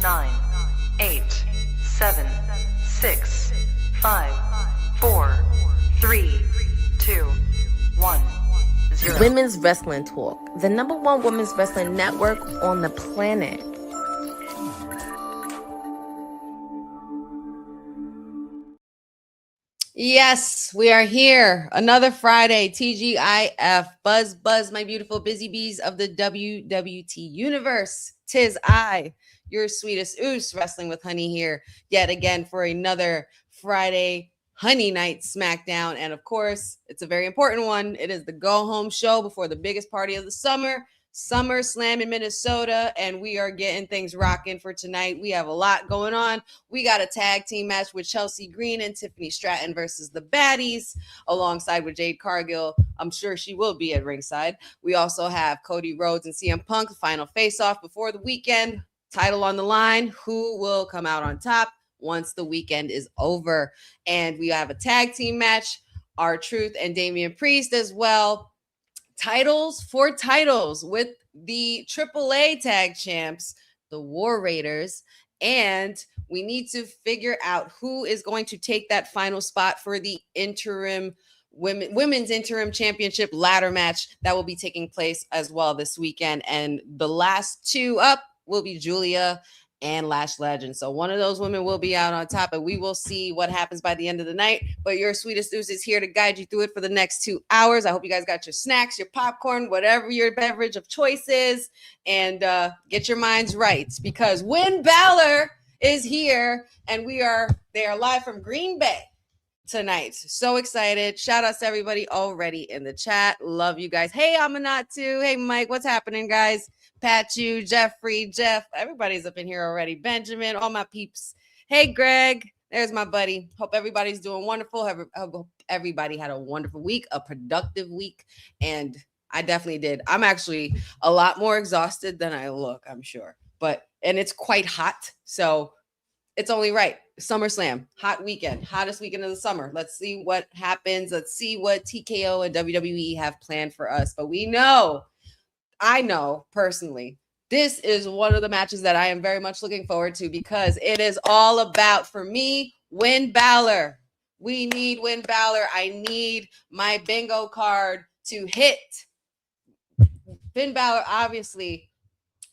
9, 8, 7, 6, 5, 4, 3, 2, 1, 0. Women's Wrestling Talk, the #1 women's wrestling network on the planet. Yes, we are here. Another Friday, TGIF. Buzz, my beautiful busy bees of the WWT universe. 'Tis I, your sweetest Uce, wrestling with honey here yet again for another Friday honey night SmackDown. And of course, it's a very important one. It is the go home show before the biggest party of the summer, SummerSlam in Minnesota, and we are getting things rocking for tonight. We have a lot going on. We got a tag team match with Chelsea Green and Tiffany Stratton versus the Baddies, alongside with Jade Cargill. I'm sure she will be at ringside. We also have Cody Rhodes and CM Punk, final face-off before the weekend. Title on the line. Who will come out on top once the weekend is over? And we have a tag team match, R-Truth and Damian Priest as well. Titles for titles with the AAA tag champs, the War Raiders, and we need to figure out who is going to take that final spot for the interim women's interim championship ladder match that will be taking place as well this weekend. And the last two up will be Giulia and Lash Legend. So one of those women will be out on top, and we will see what happens by the end of the night. But your Sweetest Uce is here to guide you through it for the next 2 hours. I hope you guys got your snacks, your popcorn, whatever your beverage of choice is, and get your minds right, because Win Balor is here, and they are live from Green Bay tonight. So excited. Shout out to everybody already in the chat. Love you guys. Hey, Amanatu. Hey, Mike. What's happening, guys? Pachu, Jeffrey, Jeff, everybody's up in here already. Benjamin, all my peeps. Hey, Greg, there's my buddy. Hope everybody's doing wonderful. Hope everybody had a wonderful week, a productive week, and I definitely did. I'm actually a lot more exhausted than I look, I'm sure, and it's quite hot, so it's only right. SummerSlam, hot weekend, hottest weekend of the summer. Let's see what happens. Let's see what TKO and WWE have planned for us, but I know personally, this is one of the matches that I am very much looking forward to, because it is all about, for me, Win Balor. We need Win Balor. I need my bingo card to hit. Finn Balor obviously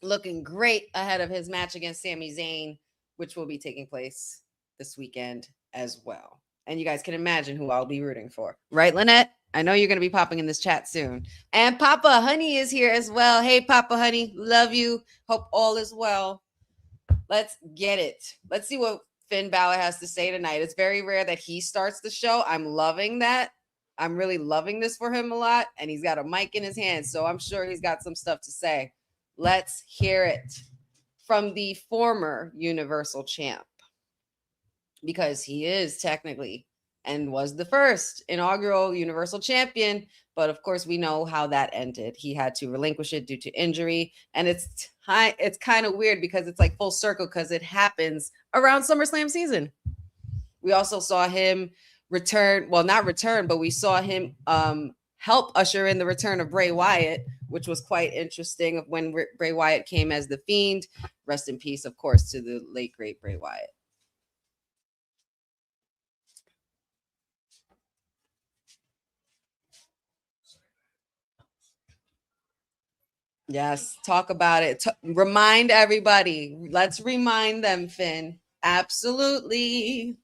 looking great ahead of his match against Sami Zayn, which will be taking place this weekend as well. And you guys can imagine who I'll be rooting for. Right, Lynette? I know you're going to be popping in this chat soon. And Papa Honey is here as well. Hey, Papa Honey. Love you. Hope all is well. Let's get it. Let's see what Finn Balor has to say tonight. It's very rare that he starts the show. I'm loving that. I'm really loving this for him a lot. And he's got a mic in his hand, so I'm sure he's got some stuff to say. Let's hear it from the former Universal Champ, because he is technically and was the first inaugural Universal Champion. But of course, we know how that ended. He had to relinquish it due to injury. And it's kind of weird, because it's like full circle, because it happens around SummerSlam season. We also saw him return. Well, not return, but we saw him help usher in the return of Bray Wyatt, which was quite interesting, of when Bray Wyatt came as the Fiend. Rest in peace, of course, to the late, great Bray Wyatt. Yes, talk about it. Remind everybody. Let's remind them, Finn. Absolutely.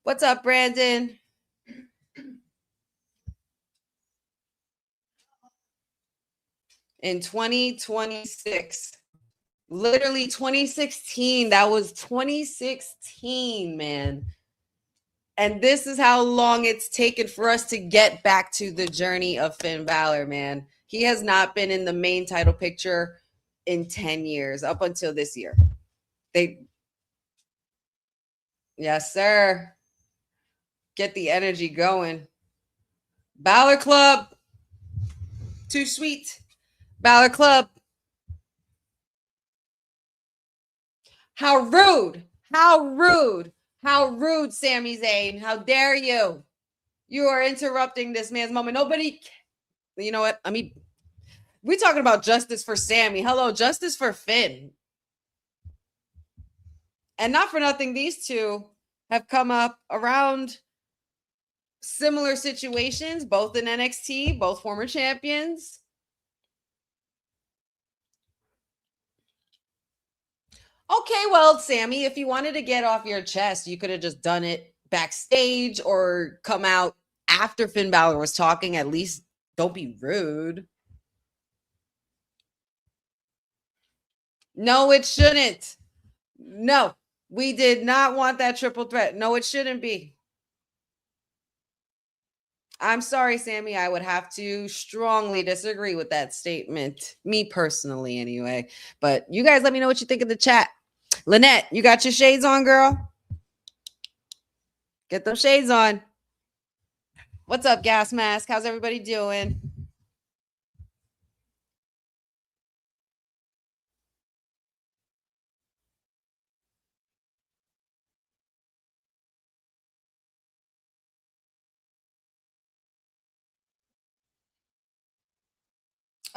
What's up, Brandon? In 2026, literally 2016, that was 2016, man. And this is how long it's taken for us to get back to the journey of Finn Balor, man. He has not been in the main title picture in 10 years, up until this year. Yes, sir. Get the energy going. Balor Club. Too sweet. Balor Club. How rude. How rude. How rude, Sami Zayn. How dare you? You are interrupting this man's moment. Nobody. You know what? We're talking about justice for Sami. Hello, justice for Finn. And not for nothing, these two have come up around similar situations, both in NXT, both former champions. Okay, well, Sammy, if you wanted to get off your chest, you could have just done it backstage or come out after Finn Balor was talking. At least don't be rude. No, it shouldn't. No, we did not want that triple threat. No, it shouldn't be. I'm sorry, Sammy. I would have to strongly disagree with that statement. Me personally, anyway. But you guys let me know what you think in the chat. Lynette, you got your shades on, girl? Get those shades on. What's up, Gas Mask? How's everybody doing?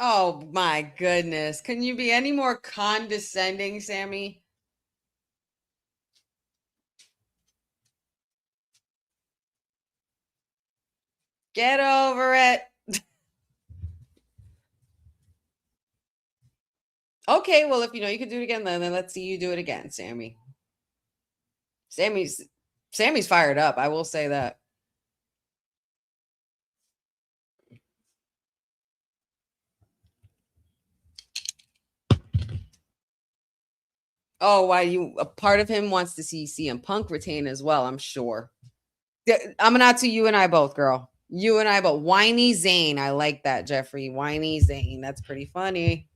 Oh my goodness. Can you be any more condescending, Sammy? Get over it. Okay, well, if you know you can do it again, then let's see you do it again, Sammy. Sammy's fired up. I will say that. Oh, why a part of him wants to see CM Punk retain as well, I'm sure. I'm not to you and I both, girl. You and I both. Whiny Zane. I like that, Jeffrey. Whiny Zane. That's pretty funny.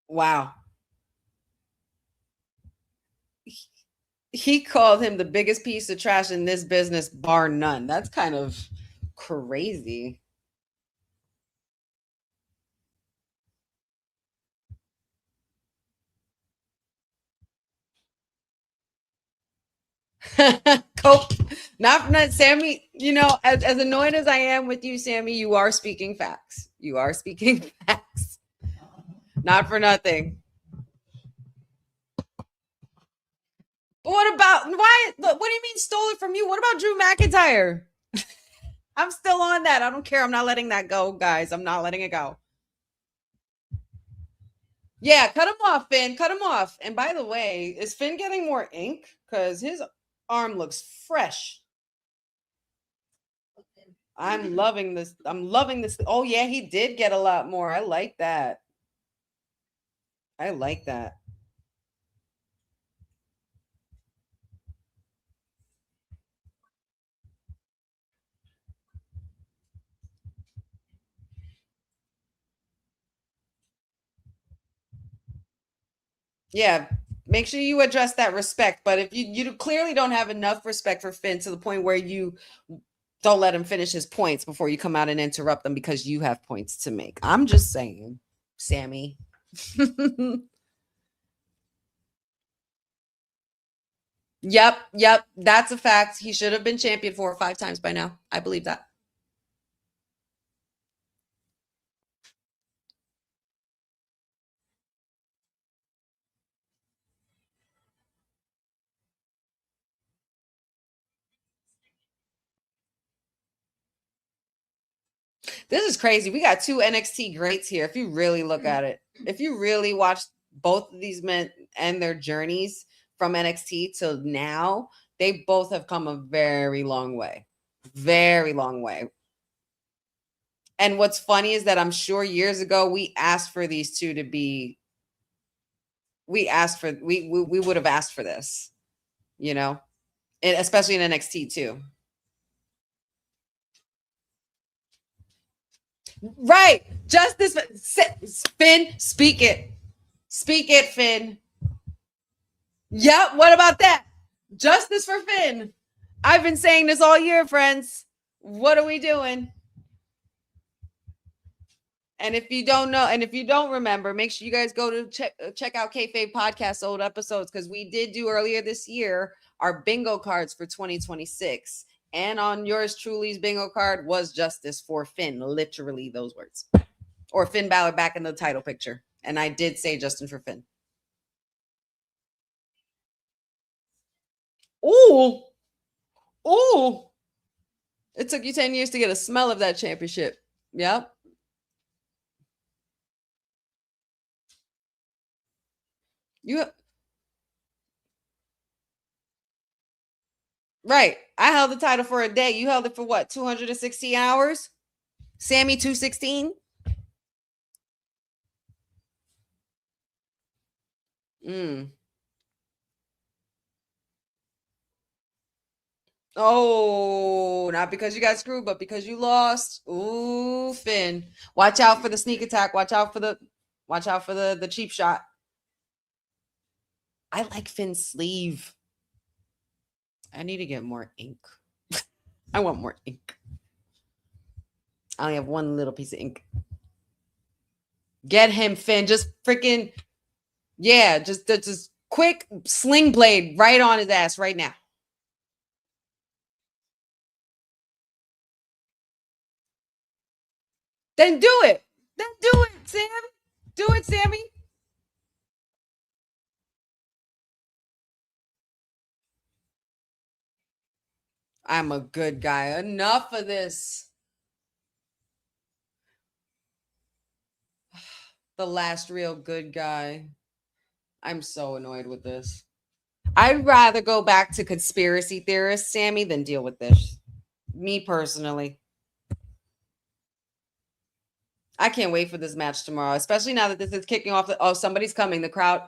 Wow. He called him the biggest piece of trash in this business, bar none. That's kind of crazy. Cope. Not Sammy, you know, as annoyed as I am with you, Sammy, you are speaking facts. You are speaking facts. Not for nothing. What about why? What do you mean stole it from you? What about Drew McIntyre? I'm still on that. I don't care. I'm not letting that go, guys. I'm not letting it go. Yeah, cut him off, Finn. Cut him off. And by the way, is Finn getting more ink? Because his arm looks fresh. I'm loving this. I'm loving this. Oh, yeah, he did get a lot more. I like that. I like that. Yeah, make sure you address that respect. But if you clearly don't have enough respect for Finn to the point where you don't let him finish his points before you come out and interrupt them because you have points to make. I'm just saying, Sammy. Yep. That's a fact. He should have been champion 4 or 5 times by now. I believe that. This is crazy. We got 2 NXT greats here. If you really look at it, if you really watch both of these men and their journeys from NXT till now, they both have come a very long way. Very long way. And what's funny is that I'm sure years ago we asked for these two to be. We would have asked for this, you know, and especially in NXT too. Right. Justice, Finn, speak it. Speak it, Finn. Yep. What about that? Justice for Finn. I've been saying this all year, friends. What are we doing? And if you don't know, and if you don't remember, make sure you guys go to check out Kayfabe Podcast old episodes, because we did do earlier this year our bingo cards for 2026. And on yours truly's bingo card was Justice for Finn. Literally those words. or Finn Balor back in the title picture. And I did say Justin for Finn. Ooh. Ooh. It took you 10 years to get a smell of that championship. Yep. Right. I held the title for a day. You held it for what? 216 hours? Sammy 216? Oh, not because you got screwed, but because you lost. Ooh, Finn. Watch out for the sneak attack. Watch out for the cheap shot. I like Finn's sleeve. I need to get more ink. I want more ink. I only have one little piece of ink. Get him, Finn. Just freaking, yeah, just quick sling blade right on his ass right now. Then do it. Then do it, Sam. Do it, Sammy. I'm a good guy. Enough of this. The last real good guy. I'm so annoyed with this. I'd rather go back to conspiracy theorists, Sammy, than deal with this. Me personally. I can't wait for this match tomorrow, especially now that this is kicking off. Oh, somebody's coming. The crowd.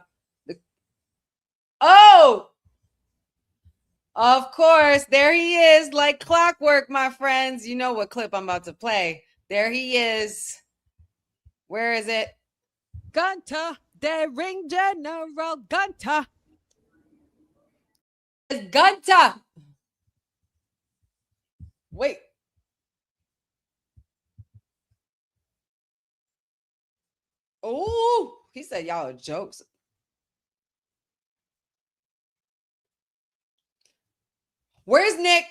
Oh! Of course. There he is, like clockwork, my friends. You know what clip I'm about to play. There he is. Where is it? Gunther, the ring general, Gunther. It's Gunther. Wait. Oh, he said y'all are jokes. Where's Nick?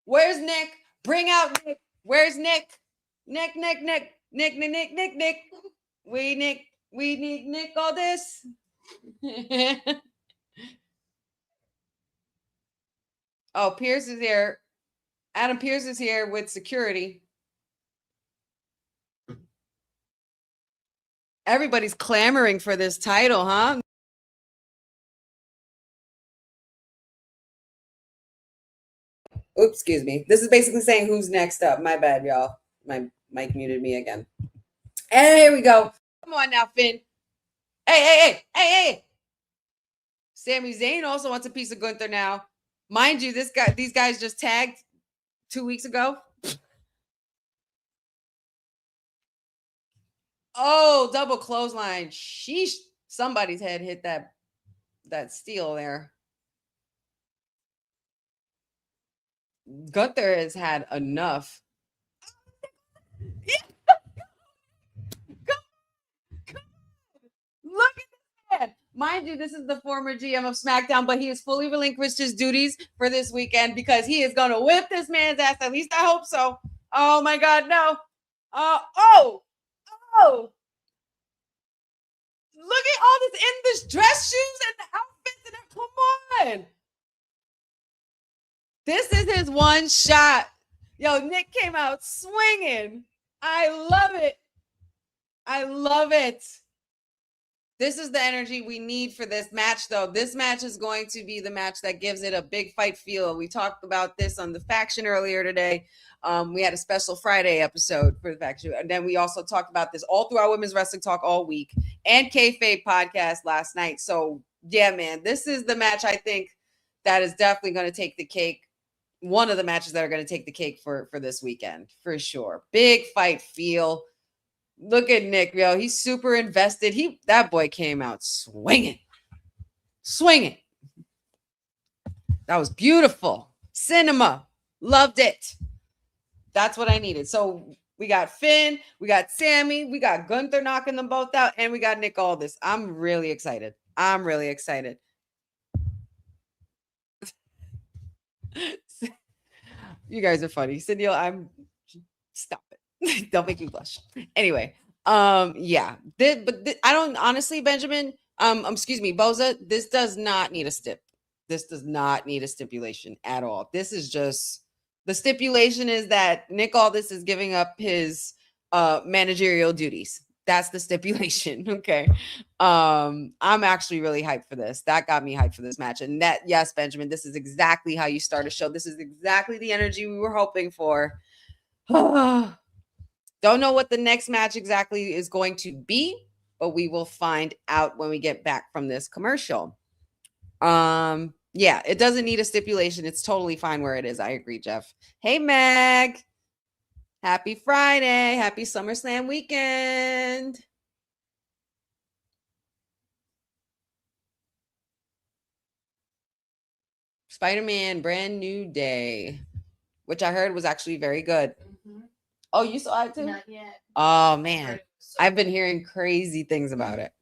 Where's Nick? Bring out Nick. Where's Nick? Nick. We need Nick all this. Oh, Pierce is here. Adam Pierce is here with security. Everybody's clamoring for this title, huh? Oops, excuse me. This is basically saying who's next up. My bad, y'all. My mic muted me again. And here we go. Come on now, Finn. Hey. Sami Zayn also wants a piece of Gunther now. Mind you, these guys just tagged 2 weeks ago. Oh, double clothesline. Sheesh. Somebody's head hit that steel there. Gunther has had enough. Look at this man. Mind you, this is the former GM of SmackDown, but he has fully relinquished his duties for this weekend because he is going to whip this man's ass. At least I hope so. Oh my God, no. Oh. Look at all this in this dress shoes and the outfits. And come on. This is his one shot. Yo, Nick came out swinging. I love it. This is the energy we need for this match, though. This match is going to be the match that gives it a big fight feel. We talked about this on the faction earlier today. We had a special Friday episode for the faction. And then we also talked about this all through our Women's Wrestling Talk all week and Kayfabe podcast last night. So, yeah, man, this is the match I think that is definitely going to take the cake. One of the matches that are going to take the cake for this weekend, for sure. Big fight feel. Look at Nick, yo. He's super invested. That boy came out swinging. That was beautiful. Cinema. Loved it. That's what I needed. So we got Finn, we got Sammy, we got Gunther knocking them both out, and we got Nick Aldis. I'm really excited. You guys are funny. Cindy, stop it. Don't make me blush. Anyway, Yeah. I don't honestly, Benjamin. Excuse me, Boza. This does not need a stip. This does not need a stipulation at all. This is just the stipulation is that Nick Aldis is giving up his managerial duties. That's the stipulation. Okay. I'm actually really hyped for this. That got me hyped for this match. And that, yes, Benjamin, this is exactly how you start a show. This is exactly the energy we were hoping for. Don't know what the next match exactly is going to be, but we will find out when we get back from this commercial. Yeah, it doesn't need a stipulation. It's totally fine where it is. I agree, Jeff. Hey, Meg. Happy Friday. Happy SummerSlam weekend. Spider-Man Brand New Day, which I heard was actually very good. Mm-hmm. Oh, you saw it too? Not yet. Oh, man. I've been hearing crazy things about it.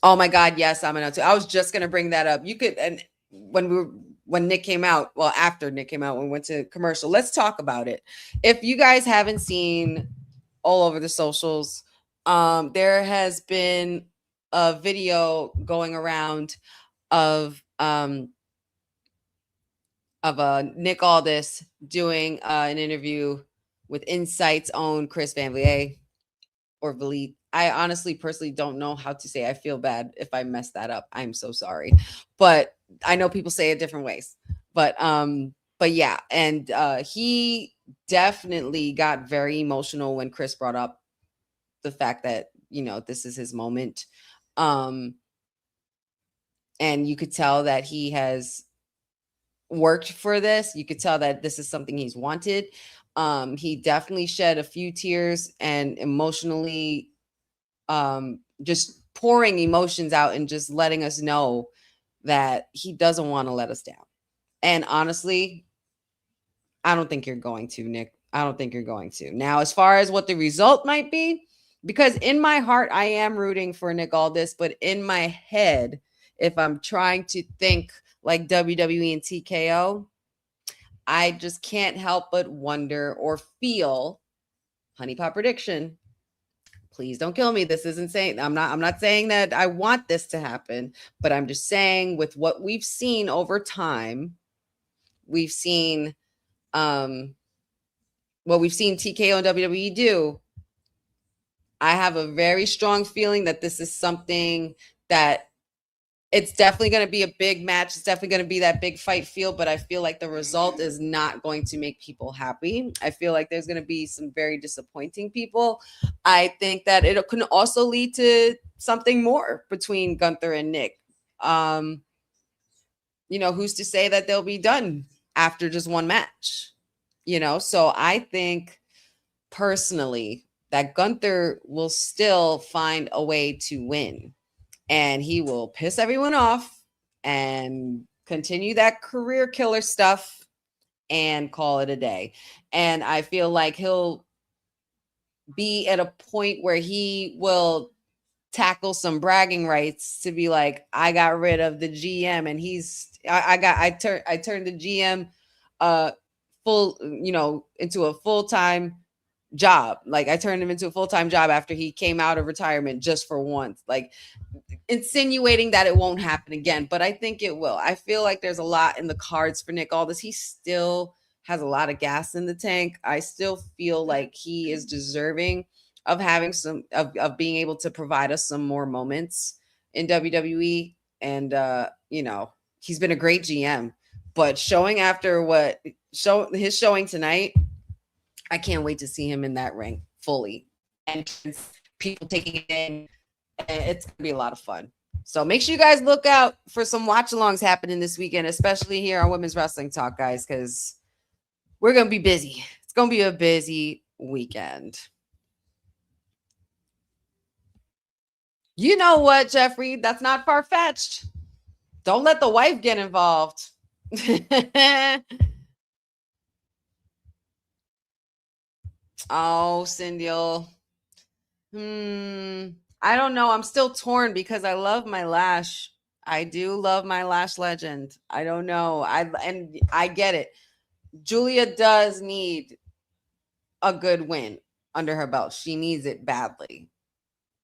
Oh my God, yes, I'm gonna too. I was just gonna bring that up. You could, and when Nick came out, well, after Nick came out, when we went to commercial, let's talk about it. If you guys haven't seen all over the socials, there has been a video going around of Nick Aldis doing an interview with Insight's own Chris Van Vliet or Vliet. I honestly, personally don't know how to say. I feel bad if I messed that up. I'm so sorry, but I know people say it different ways. But yeah, and he definitely got very emotional when Chris brought up the fact that, you know, this is his moment, and you could tell that he has worked for this. You could tell that this is something he's wanted. He definitely shed a few tears and emotionally just pouring emotions out and just letting us know that he doesn't want to let us down. And honestly, I don't think you're going to, Nick. I don't think you're going to. Now, as far as what the result might be, because in my heart, I am rooting for Nick Aldis, but in my head, if I'm trying to think like WWE and TKO, I just can't help but wonder or feel, honey pot prediction. Please don't kill me. This isn't saying I'm not saying that I want this to happen, but I'm just saying with what we've seen over time, we've seen what we've seen TKO and WWE do. I have a very strong feeling that this is something that it's definitely going to be a big match. It's definitely going to be that big fight feel, but I feel like the result is not going to make people happy. I feel like there's going to be some very disappointing people. I think that it can also lead to something more between Gunther and Nick. You know, who's to say that they'll be done after just one match? You know, so I think personally that Gunther will still find a way to win. And he will piss everyone off and continue that career killer stuff and call it a day. And I feel like he'll be at a point where he will tackle some bragging rights to be like, I got rid of the GM and I turned the GM full, you know, into a full-time job. Like I turned him into a full-time job after he came out of retirement just for once. Like insinuating that it won't happen again, but I think it will. I feel like there's a lot in the cards for Nick Aldis. He still has a lot of gas in the tank. I still feel like he is deserving of having some of being able to provide us some more moments in WWE. And you know, he's been a great GM, but showing after his showing tonight, I can't wait to see him in that ring fully and people taking it in. It's gonna be a lot of fun. So make sure you guys look out for some watch-alongs happening this weekend, especially here on Women's Wrestling Talk, guys, because we're gonna be busy. It's gonna be a busy weekend. You know what, Jeffrey? That's not far-fetched. Don't let the wife get involved. Oh, Cindy. I don't know. I'm still torn because I love my Lash. I do love my Lash Legend. I don't know. I get it. Giulia does need a good win. under her belt. She needs it badly.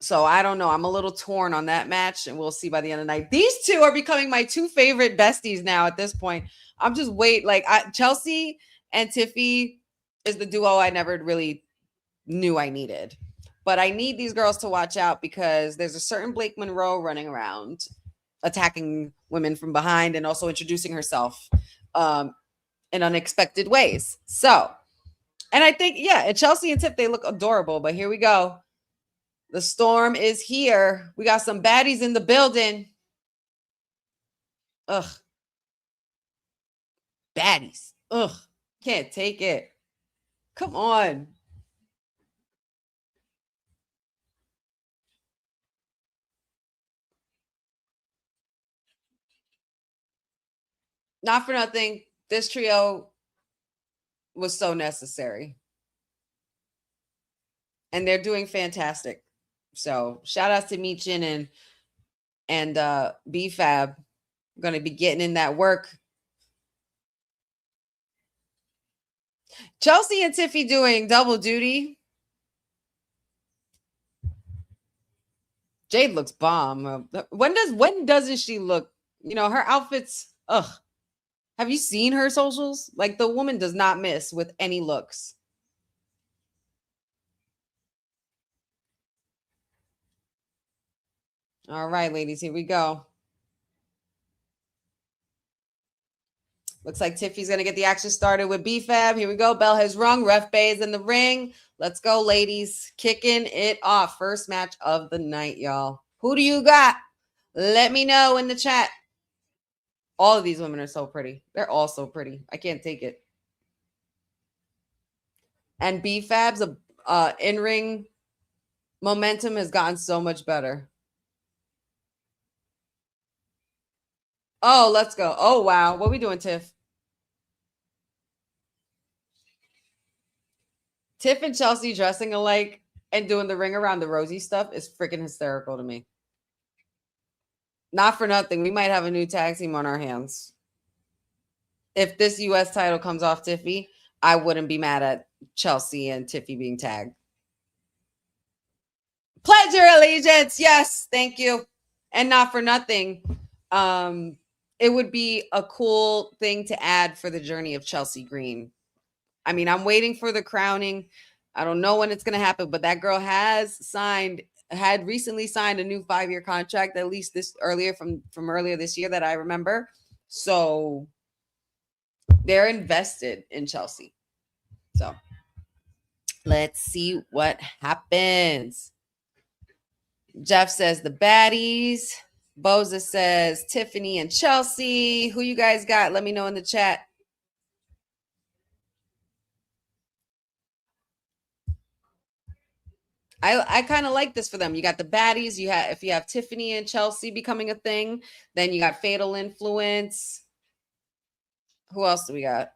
So I don't know. I'm a little torn on that match, and we'll see by the end of the night. These two are becoming my two favorite besties now at this point. I'm just Chelsea and Tiffy is the duo I never really knew I needed. But I need these girls to watch out because there's a certain Blake Monroe running around attacking women from behind and also introducing herself in unexpected ways. So, and I think, yeah, Chelsea and Tiff, they look adorable, but here we go. The storm is here. We got some baddies in the building. Ugh. Baddies. Ugh. Can't take it. Come on. Not for nothing. This trio was so necessary. And they're doing fantastic. So shout out to Michin and BFAB. Going to be getting in that work. Chelsea and Tiffy doing double duty. Jade looks bomb. When doesn't she look? You know, her outfits. Ugh. Have you seen her socials? Like, the woman does not miss with any looks. All right, ladies, here we go. Looks like Tiffy's going to get the action started with BFAB. Here we go. Bell has rung. Ref Bay is in the ring. Let's go, ladies. Kicking it off. First match of the night, y'all. Who do you got? Let me know in the chat. All of these women are so pretty. They're all so pretty. I can't take it. And BFAB's in-ring momentum has gotten so much better. Oh, let's go. Oh, wow. What are we doing, Tiff? Tiff and Chelsea dressing alike and doing the ring around the Rosie stuff is freaking hysterical to me. Not for nothing. We might have a new tag team on our hands. If this U.S. title comes off Tiffy, I wouldn't be mad at Chelsea and Tiffy being tagged. Pledge your allegiance. Yes. Thank you. And not for nothing. It would be a cool thing to add for the journey of Chelsea Green. I mean, I'm waiting for the crowning. I don't know when it's going to happen, but that girl had recently signed a new 5-year contract, at least from earlier this year that I remember. So they're invested in Chelsea. So let's see what happens. Jeff says the baddies. Boza says Tiffany and Chelsea. Who you guys got? Let me know in the chat. I kind of like this for them. You got the baddies. If you have Tiffany and Chelsea becoming a thing, then you got Fatal Influence. Who else do we got?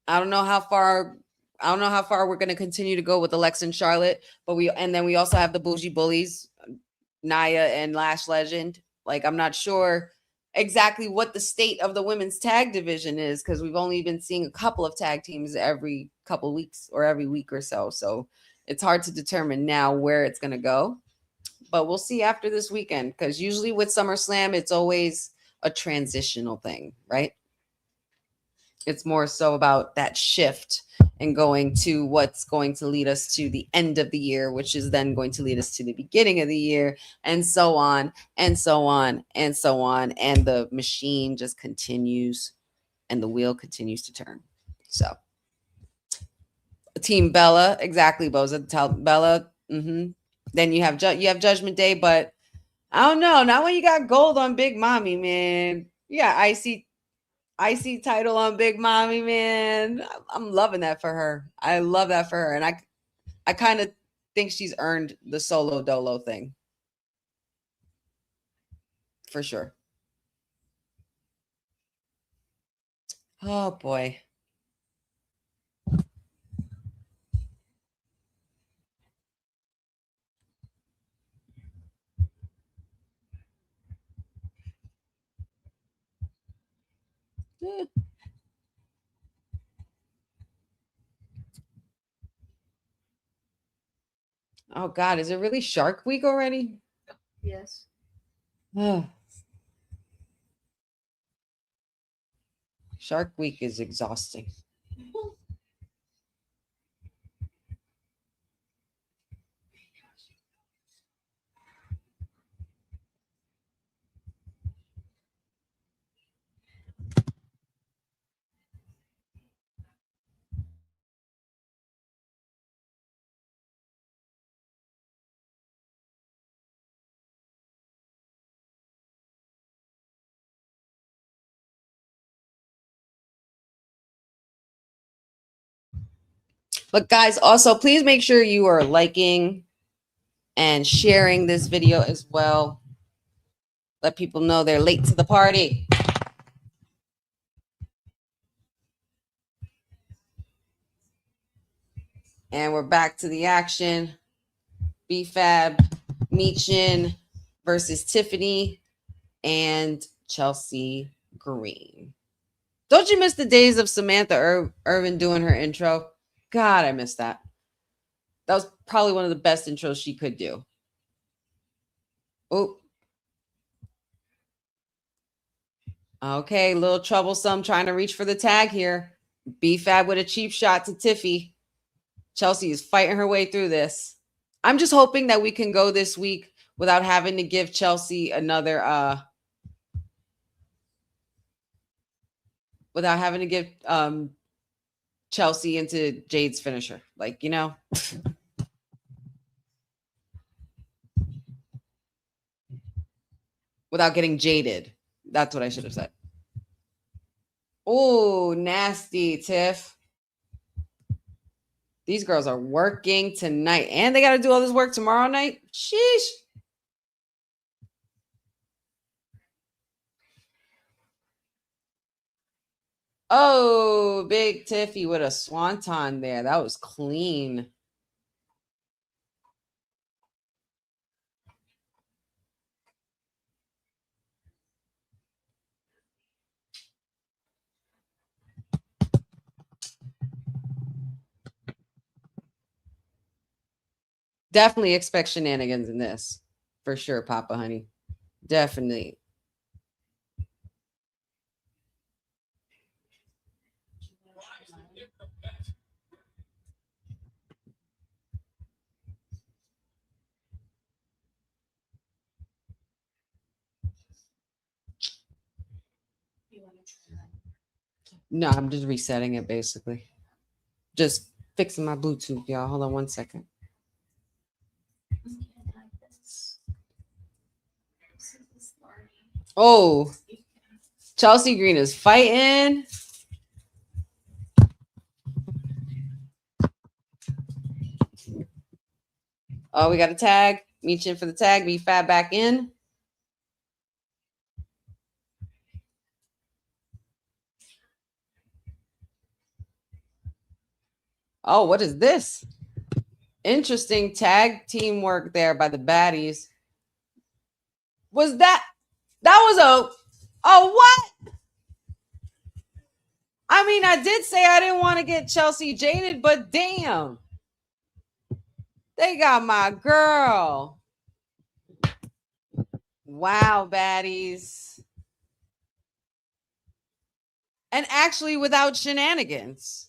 I don't know how far we're going to continue to go with Alexa and Charlotte, but then we also have the Bougie Bullies, Naya and Lash Legend. Like, I'm not sure exactly what the state of the women's tag division is because we've only been seeing a couple of tag teams every couple of weeks or every week or so. So it's hard to determine now where it's going to go, but we'll see after this weekend because usually with SummerSlam, it's always a transitional thing, right? It's more so about that shift and going to what's going to lead us to the end of the year, which is then going to lead us to the beginning of the year, and so on, and so on, and so on. And the machine just continues and the wheel continues to turn. So Team Bella, exactly, Boza. Tell Bella. Then you have Judgment Day, but I don't know. Not when you got gold on Big Mommy, man. Yeah, IC title on Big Mommy, man. I'm loving that for her. I love that for her. And I kind of think she's earned the solo dolo thing. For sure. Oh, boy. Oh God, is it really Shark Week already? Yes. Shark Week is exhausting. But guys, also please make sure you are liking and sharing this video as well. Let people know they're late to the party. And we're back to the action. B-Fab, Michin versus Tiffany and Chelsea Green. Don't you miss the days of Samantha Irvin doing her intro? God, I miss that. That was probably one of the best intros she could do. Oh. Okay, a little troublesome trying to reach for the tag here. B-Fab with a cheap shot to Tiffy. Chelsea is fighting her way through this. I'm just hoping that we can go this week without having to give Chelsea another without having to give Chelsea into Jade's finisher. Like, you know. Without getting jaded. That's what I should have said. Oh, nasty, Tiff. These girls are working tonight. And they got to do all this work tomorrow night? Sheesh. Oh, big Tiffy with a swanton there. That was clean. Definitely expect shenanigans in this. For sure, Papa Honey. Definitely. No, I'm just resetting it basically. Just fixing my Bluetooth, y'all. Hold on one second. Oh, Chelsea Green is fighting. Oh, we got a tag. Michin for the tag. B-Fab back in. Oh, what is this? Interesting tag teamwork there by the baddies. Was that was a what? I mean, I did say I didn't want to get Chelsea jaded, but damn. They got my girl. Wow, baddies. And actually without shenanigans.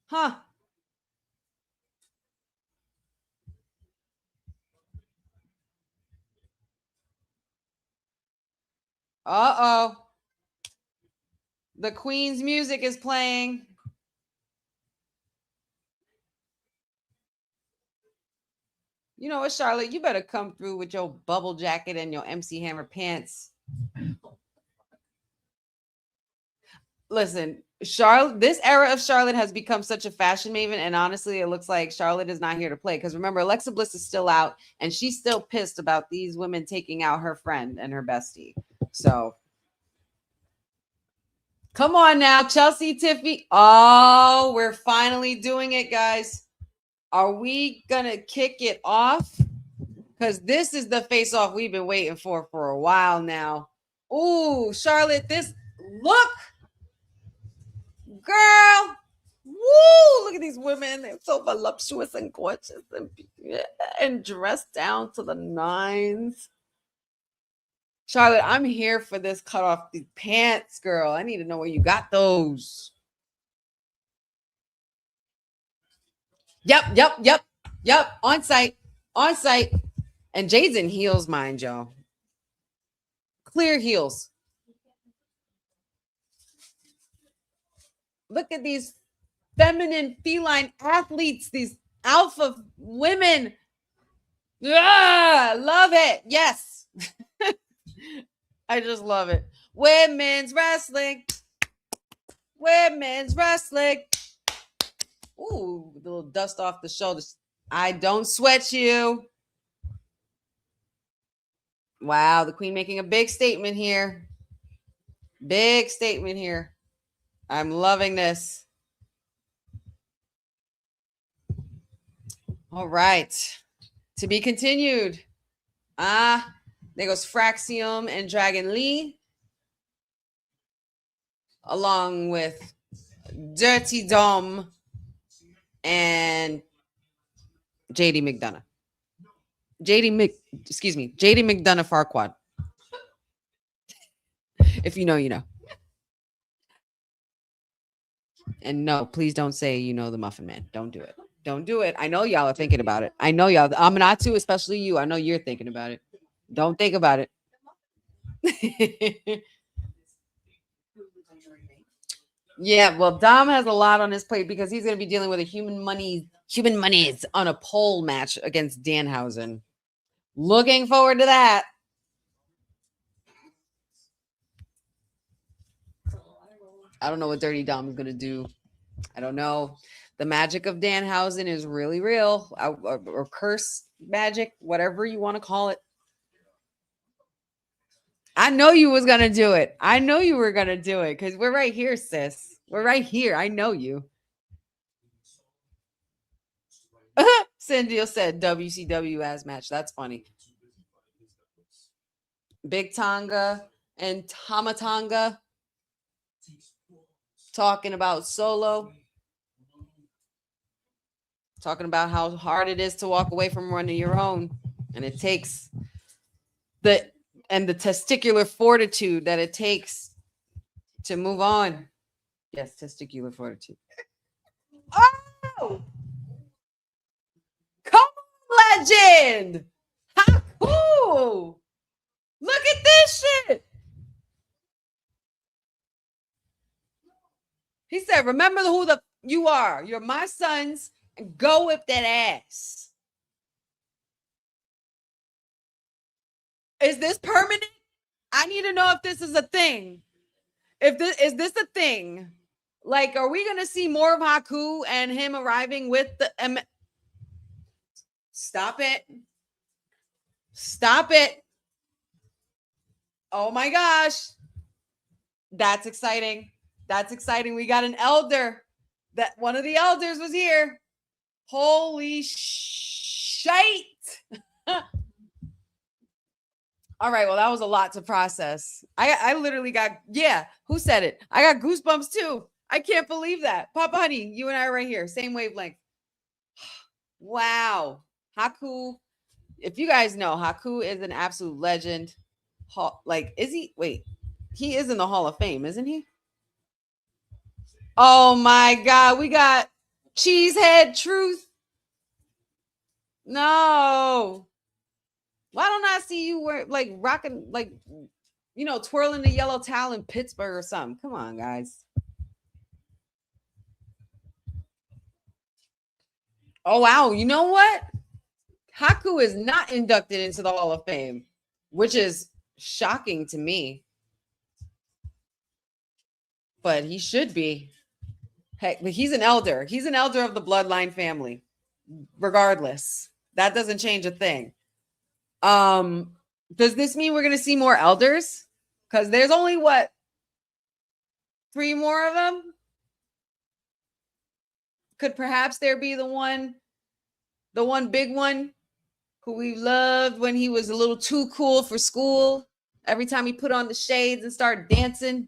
Huh. Uh-oh. The Queen's music is playing. You know what, Charlotte? You better come through with your bubble jacket and your MC Hammer pants. Listen, Charlotte, this era of Charlotte has become such a fashion maven, and honestly, it looks like Charlotte is not here to play. Because remember, Alexa Bliss is still out, and she's still pissed about these women taking out her friend and her bestie. So, come on now, Chelsea, Tiffy. Oh, we're finally doing it, guys. Are we gonna kick it off? Because this is the face-off we've been waiting for a while now. Ooh, Charlotte, this look. Girl, Woo! Look at these women. They're so voluptuous and gorgeous and dressed down to the nines. Charlotte, I'm here for this cut off the pants, girl. I need to know where you got those. Yep. On site. And Jade's in heels, mind y'all. Clear heels. Look at these feminine, feline athletes, these alpha women. Yeah, love it. Yes. I just love it. Women's wrestling. Ooh, a little dust off the shoulders. I don't sweat you. Wow, the queen making a big statement here. I'm loving this. All right. To be continued. There goes Fraxium and Dragon Lee. Along with Dirty Dom and JD McDonough. JD McDonough Farquaad. If you know, you know. And no, please don't say you know the Muffin Man. Don't do it. Don't do it. I know y'all are thinking about it. I know y'all. I'm not too, especially you. I know you're thinking about it. Don't think about it. Yeah, well, Dom has a lot on his plate because he's going to be dealing with a human monies on a pole match against Danhausen. Looking forward to that. I don't know what Dirty Dom is going to do. I don't know. The magic of Danhausen is really real, or curse magic, whatever you want to call it. I know you was going to do it. I know you were going to do it because we're right here, sis. We're right here. I know you. Cindy said WCW as match. That's funny. Big Tonga and Tamatanga talking about Solo. Talking about how hard it is to walk away from running your own. And it takes the testicular fortitude that it takes to move on. Yes, testicular fortitude. Oh! Come on, legend! How cool! Look at this shit! He said, remember who you are. You're my sons. And go whip that ass. Is this permanent? I need to know if this is a thing. Is this a thing? Like, are we gonna see more of Haku and him arriving with the Stop it. Oh my gosh. That's exciting. We got an elder. That one of the elders was here. Holy shite. All right, well, that was a lot to process. I literally got, who said it? I got goosebumps too. I can't believe that. Papa Honey, you and I are right here. Same wavelength. Wow. Haku, if you guys know, Haku is an absolute legend. Like, is he? Wait, he is in the Hall of Fame, isn't he? Oh my God, we got Cheesehead Truth. No. Why don't I see you rocking, twirling the yellow towel in Pittsburgh or something? Come on, guys. Oh, wow. You know what? Haku is not inducted into the Hall of Fame, which is shocking to me. But he should be. Heck, he's an elder. He's an elder of the bloodline family. Regardless. That doesn't change a thing. Does this mean we're going to see more elders? Because there's only, 3 more of them? Could perhaps there be the one big one who we loved when he was a little too cool for school? Every time he put on the shades and started dancing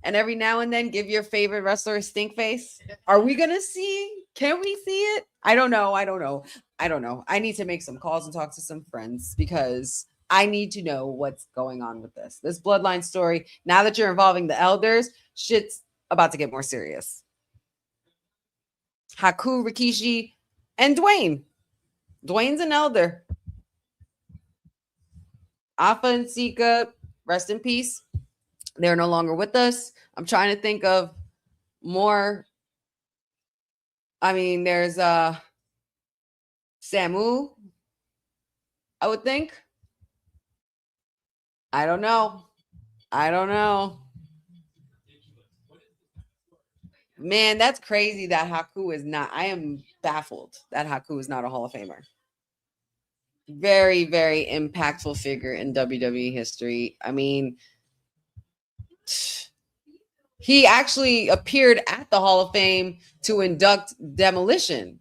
and every now and then give your favorite wrestler a stink face? Are we gonna see? Can we see it? I don't know. I need to make some calls and talk to some friends because I need to know what's going on with this bloodline story. Now that you're involving the elders, shit's about to get more serious. Haku, Rikishi, and Dwayne. Dwayne's an elder. Alpha and Sika, rest in peace. They're no longer with us. I'm trying to think of more. I mean, there's Samu, I would think. I don't know. Man, that's crazy that Haku is not. I am baffled that Haku is not a Hall of Famer. Very, very impactful figure in WWE history. I mean, he actually appeared at the Hall of Fame to induct Demolition.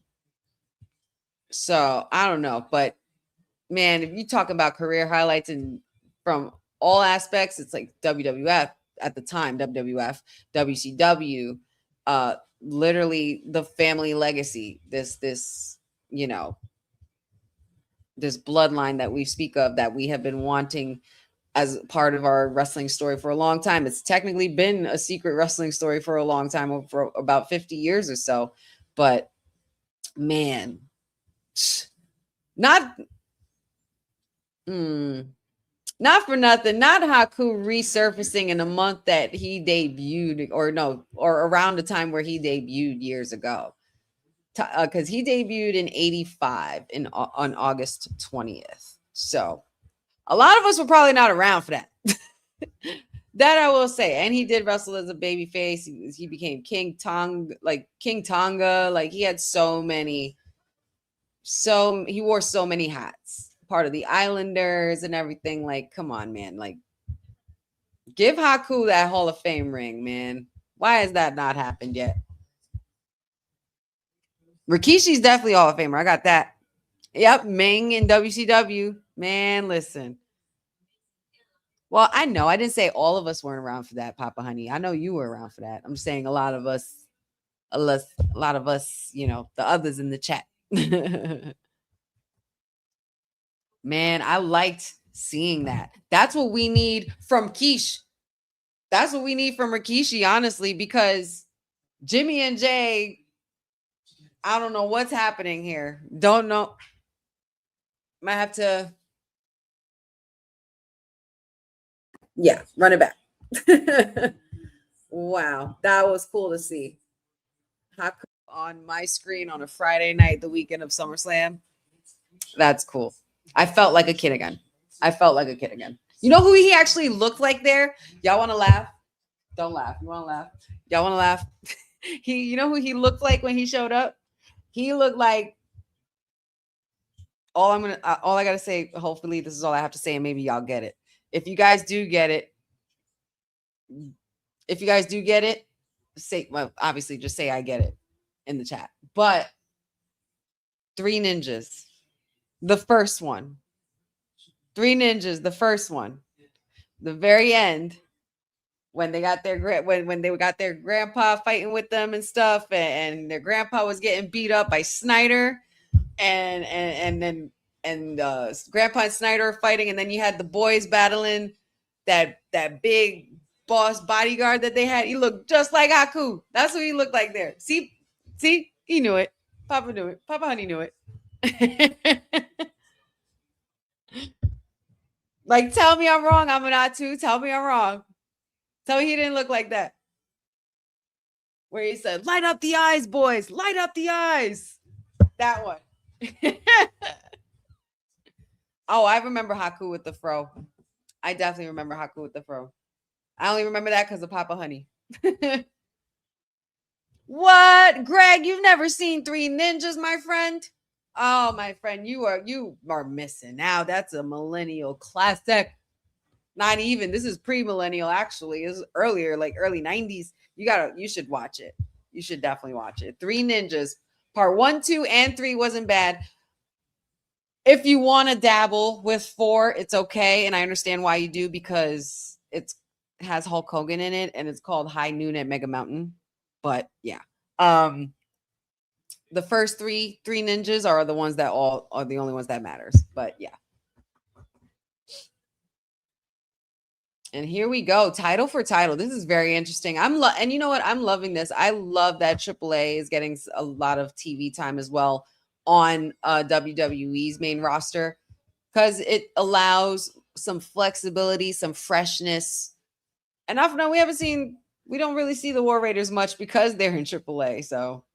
So I don't know, but man, if you talk about career highlights and from all aspects, it's like WWF at the time, WWF, WCW, literally the family legacy, this, you know, this bloodline that we speak of that we have been wanting as part of our wrestling story for a long time. It's technically been a secret wrestling story for a long time, for about 50 years or so. But man, not for nothing, not Haku resurfacing in a month that he debuted, or around the time where he debuted years ago. Because he debuted in 85 on August 20th. So a lot of us were probably not around for that. That I will say. And he did wrestle as a babyface. He became King Tonga. Like he had he wore so many hats. Part of the Islanders and everything. Like, come on, man. Like, give Haku that Hall of Fame ring, man. Why has that not happened yet? Rikishi's definitely Hall of Famer. I got that. Yep, Ming in WCW. Man, listen. Well, I know. I didn't say all of us weren't around for that, Papa Honey. I know you were around for that. I'm saying a lot of us, you know, the others in the chat. Man, I liked seeing that. That's what we need from Kish. That's what we need from Rikishi, honestly, because Jimmy and Jay, I don't know what's happening here. Don't know. Might have to. Yeah, run it back. Wow, that was cool to see. Haku on my screen on a Friday night, the weekend of SummerSlam. That's cool. I felt like a kid again. You know who he actually looked like there? Y'all want to laugh? Don't laugh. You want to laugh? Y'all want to laugh? You know who he looked like when he showed up? He looked like all I gotta say, hopefully this is all I have to say, and maybe y'all get it. If you guys do get it, say, well, obviously just say I get it in the chat. But Three Ninjas, the first one. Three Ninjas, the first one. The very end, when they got their when they got their grandpa fighting with them and stuff, and their grandpa was getting beat up by Snyder, and then grandpa and Snyder are fighting, and then you had the boys battling that big boss bodyguard that they had. He looked just like Haku. That's what he looked like there. See, he knew it. Papa knew it. Papa Honey knew it. Like, tell me I'm wrong. I'm not too. Tell me I'm wrong. Tell me he didn't look like that. Where he said, "Light up the eyes, boys. Light up the eyes." That one. Oh, I remember Haku with the fro. I definitely remember Haku with the fro. I only remember that because of Papa Honey. What? Greg, you've never seen Three Ninjas, my friend? Oh, my friend, you are missing out. That's a millennial classic. Not even. This is pre-millennial, actually. This is earlier, like early 90s. You should watch it. You should definitely watch it. Three Ninjas. Part 1, 2, and 3 wasn't bad. If you want to dabble with 4, it's okay. And I understand why you do, because it's has Hulk Hogan in it, and it's called High Noon at Mega Mountain. But yeah, the first three ninjas are the ones that all are the only ones that matters. But yeah. And here we go, title for title. This is very interesting. And you know what? I'm loving this. I love that AAA is getting a lot of TV time as well on WWE's main roster, because it allows some flexibility, some freshness. And often we don't really see the War Raiders much because they're in AAA. So,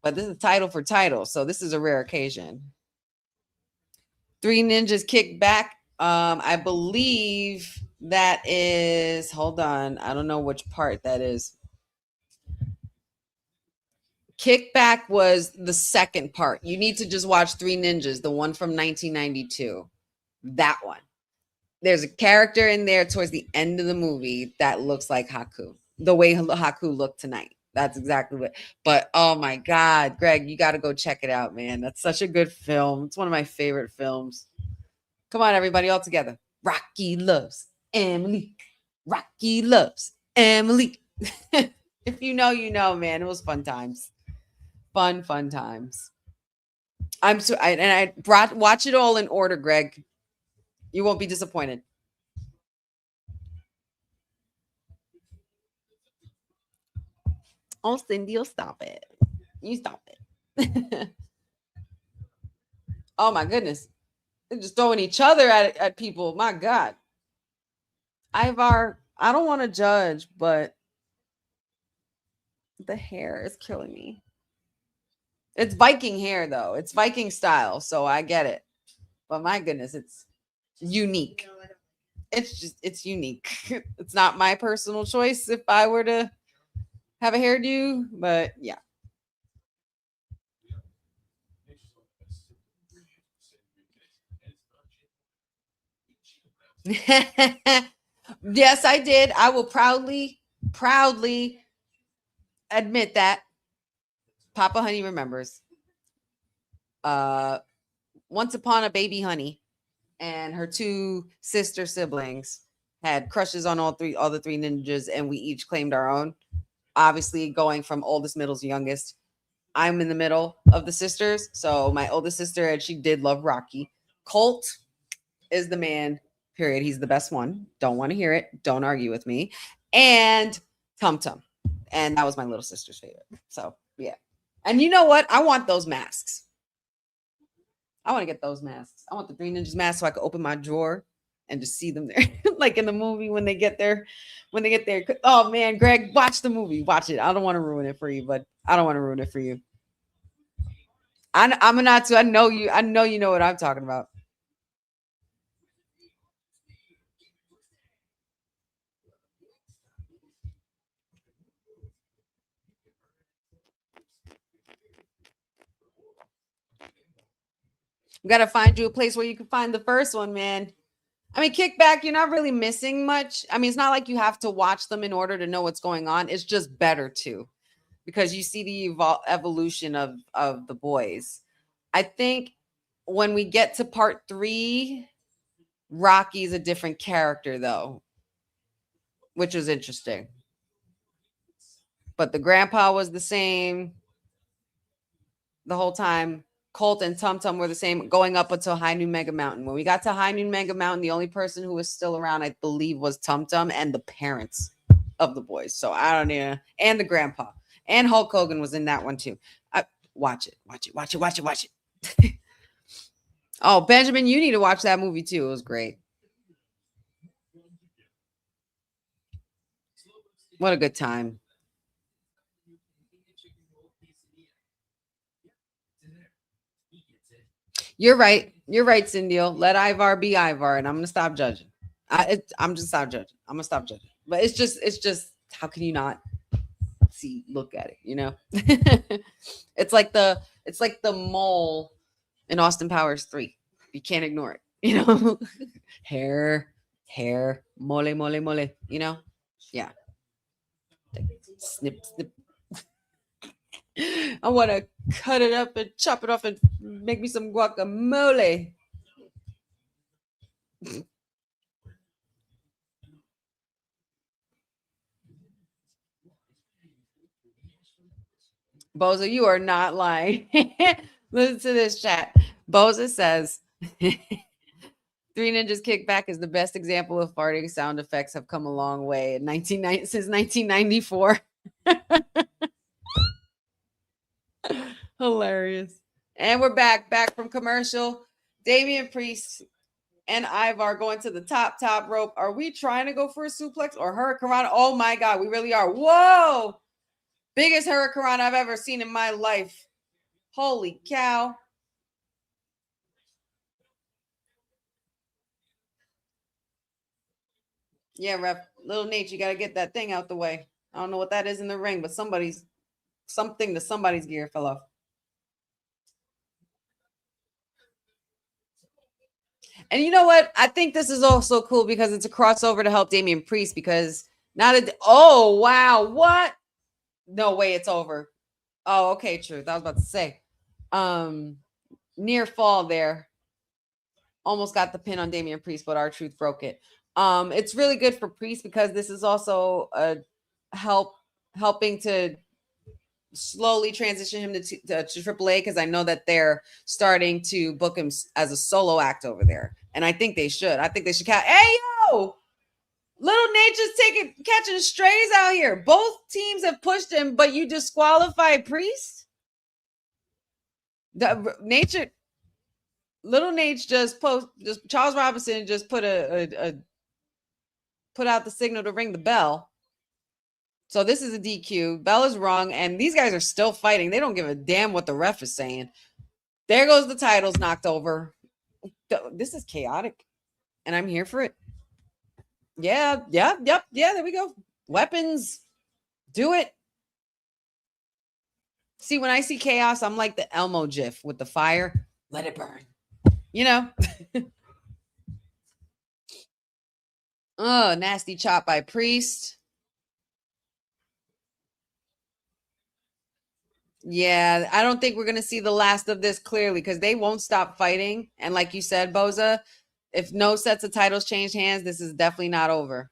but this is title for title, so this is a rare occasion. Three Ninjas kick back. I believe that is, hold on, I don't know which part that is. Kickback was the second part. You need to just watch Three Ninjas, the one from 1992. That one. There's a character in there towards the end of the movie that looks like Haku. The way Haku looked tonight. That's exactly what. But oh my God, Greg, you got to go check it out, man. That's such a good film. It's one of my favorite films. Come on, everybody, all together. Rocky loves Emily. Rocky loves Emily. If you know, you know, man. It was fun times. Fun times. I watch it all in order, Greg. You won't be disappointed. Oh, Cindy, you'll stop it. You stop it. Oh my goodness. They're just throwing each other at people. My God. Ivar, I don't want to judge, but the hair is killing me. It's Viking hair, though. It's Viking style, so I get it. But my goodness, it's unique. It's unique. It's not my personal choice if I were to have a hairdo, but yeah. Yes, I did. I will proudly admit that. Papa Honey remembers. Once upon a baby Honey and her two sister siblings had crushes on all the three ninjas, and we each claimed our own. Obviously, going from oldest, middle to youngest. I'm in the middle of the sisters. So my oldest sister, and she did love Rocky. Colt is the man, period. He's the best one. Don't want to hear it. Don't argue with me. And Tum Tum. And that was my little sister's favorite. So, yeah. And you know what? I want those masks. I want to get those masks. I want the Three Ninjas mask so I can open my drawer and just see them there. Like in the movie when they get there. Oh, man, Greg, watch the movie. Watch it. I don't want to ruin it for you, but I don't want to ruin it for you. I'm not too. I know you know what I'm talking about. We got to find you a place where you can find the first one, man. I mean, Kickback, you're not really missing much. I mean, it's not like you have to watch them in order to know what's going on. It's just better too, because you see the evolution of the boys. I think when we get to part 3, Rocky's a different character, though, which was interesting. But the grandpa was the same the whole time. Colt and Tum Tum were the same going up until High Noon Mega Mountain. When we got to High Noon Mega Mountain, the only person who was still around, I believe, was Tum Tum and the parents of the boys. So I don't know. And the grandpa. And Hulk Hogan was in that one too. Watch it. Oh, Benjamin, you need to watch that movie too. It was great. What a good time. You're right. You're right, Cindy. Let Ivar be Ivar, and I'm gonna stop judging. I'm just stop judging. I'm gonna stop judging. But it's just how can you not look at it? You know, it's like the mole in Austin Powers 3. You can't ignore it. You know, hair, mole. You know, yeah. Snip. I want to cut it up and chop it off and make me some guacamole. Boza, you are not lying. Listen to this chat. Boza says, Three Ninjas Kickback is the best example of farting sound effects have come a long way in since 1994. Hilarious. And we're back from commercial. Damian Priest and Ivar going to the top rope. Are we trying to go for a suplex or hurricanrana? Oh my God, we really are. Whoa! Biggest hurricanrana I've ever seen in my life. Holy cow. Yeah, ref. Little Nate, you got to get that thing out the way. I don't know what that is in the ring, but somebody's gear fell off. And you know what? I think this is also cool because it's a crossover to help Damian Priest because oh, wow. What? No way it's over. Oh, okay, truth. I was about to say. Near fall there. Almost got the pin on Damian Priest, but R-Truth broke it. It's really good for Priest because this is also a helping to slowly transition him to AAA because I know that they're starting to book him as a solo act over there, and I think they should. I think they should count. Hey yo, Little Nate just catching strays out here. Both teams have pushed him, but you disqualify Priest. Little Nate just Charles Robinson just put put out the signal to ring the bell. So this is a DQ. Bell is wrong, and these guys are still fighting. They don't give a damn what the ref is saying. There goes the titles knocked over. This is chaotic, and I'm here for it. Yeah, there we go. Weapons. Do it. See, when I see chaos, I'm like the Elmo gif with the fire. Let it burn. You know? Oh, nasty chop by Priest. Yeah, I don't think we're going to see the last of this clearly because they won't stop fighting. And like you said, Boza, if no sets of titles change hands, this is definitely not over.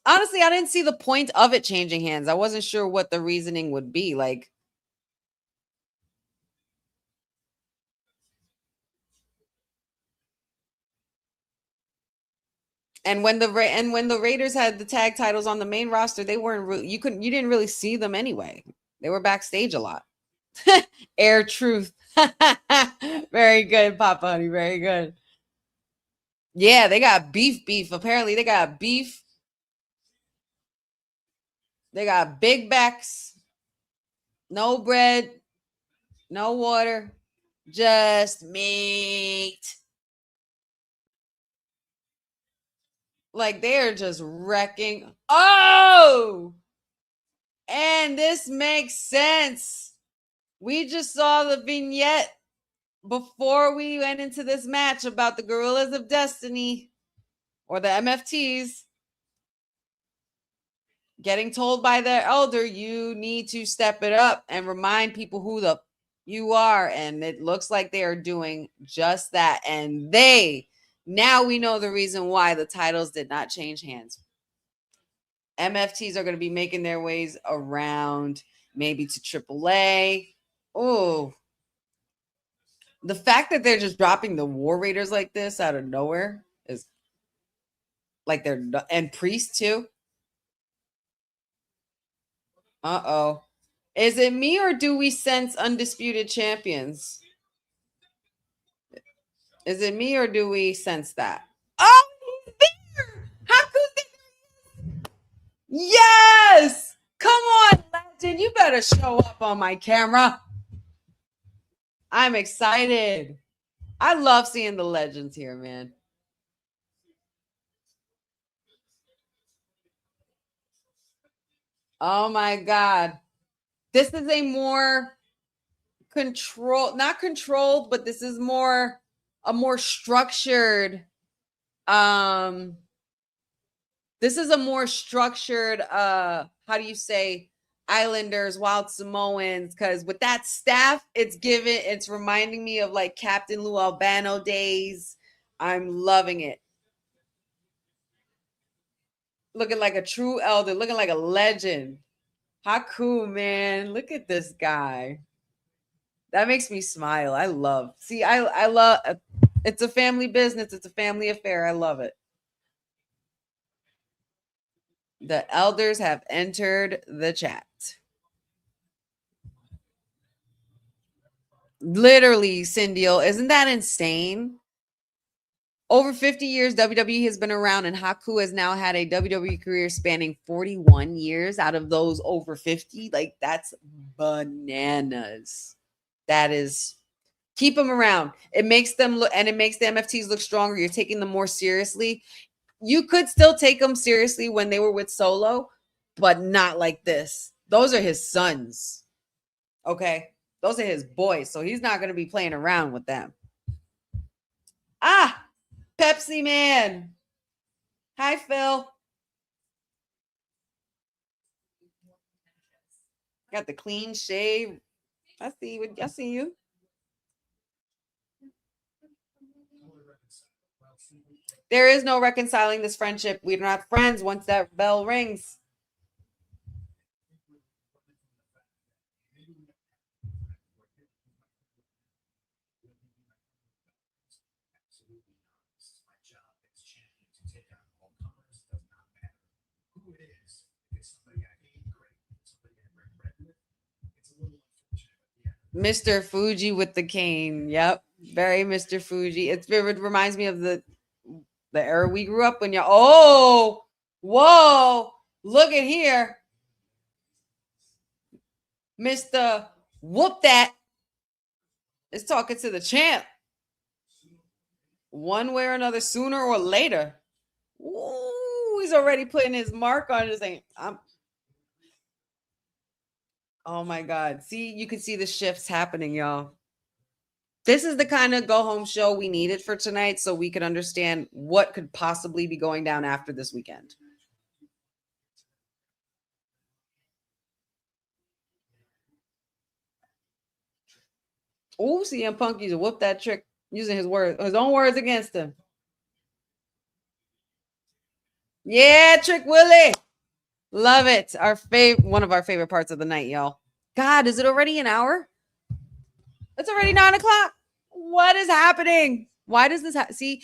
Honestly, I didn't see the point of it changing hands. I wasn't sure what the reasoning would be. Like, and when the Raiders had the tag titles on the main roster, they weren't you didn't really see them anyway. They were backstage a lot. Air Truth. Very good, Papa Honey. Very good. Yeah, they got beef. Apparently, they got beef. They got big backs. No bread. No water. Just meat. Like they're just wrecking. Oh! And this makes sense. We just saw the vignette before we went into this match about the Gorillas of Destiny or the MFTs getting told by their elder, you need to step it up and remind people who you are. And it looks like they are doing just that. And now we know the reason why the titles did not change hands. MFTs are going to be making their ways around, maybe to AAA. Oh, the fact that they're just dropping the War Raiders like this out of nowhere is like and Priest too. Uh-oh. Is it me or do we sense undisputed champions? Is it me or do we sense that? Oh, he's there! How could Yes! Come on, Legend. You better show up on my camera. I'm excited. I love seeing the legends here, man. Oh my God. This is a more not controlled, but this is a more structured. This is a more structured, how do you say, Islanders, Wild Samoans, because with that staff, it's reminding me of like Captain Lou Albano days. I'm loving it. Looking like a true elder, looking like a legend. How cool, man. Look at this guy. That makes me smile. I love. See, I love it's a family business. It's a family affair. I love it. The elders have entered the chat. Literally, Cindy, isn't that insane? Over 50 years, WWE has been around, and Haku has now had a WWE career spanning 41 years out of those over 50. Like, that's bananas. That is, keep them around. It makes them look, and it makes the MFTs look stronger. You're taking them more seriously. You could still take them seriously when they were with Solo, but not like this. Those are his sons. Okay? Those are his boys. So he's not going to be playing around with them. Ah, Pepsi Man. Hi, Phil. Got the clean shave. I see you. There is no reconciling this friendship. We're not friends once that bell rings. Mr. Fuji with the cane. Yep. Very Mr. Fuji. It reminds me of the era we grew up when whoa, look at here. Mr. Whoop That is talking to the champ. One way or another, sooner or later. Ooh, he's already putting his mark on his name. Oh my God. See, you can see the shifts happening, y'all. This is the kind of go-home show we needed for tonight so we could understand what could possibly be going down after this weekend. Oh, CM Punk used to whoop that trick using his own words against him. Yeah, Trick Willie. Love it. One of our favorite parts of the night, y'all. God, is it already an hour? It's already 9 o'clock. What is happening? Why does this see?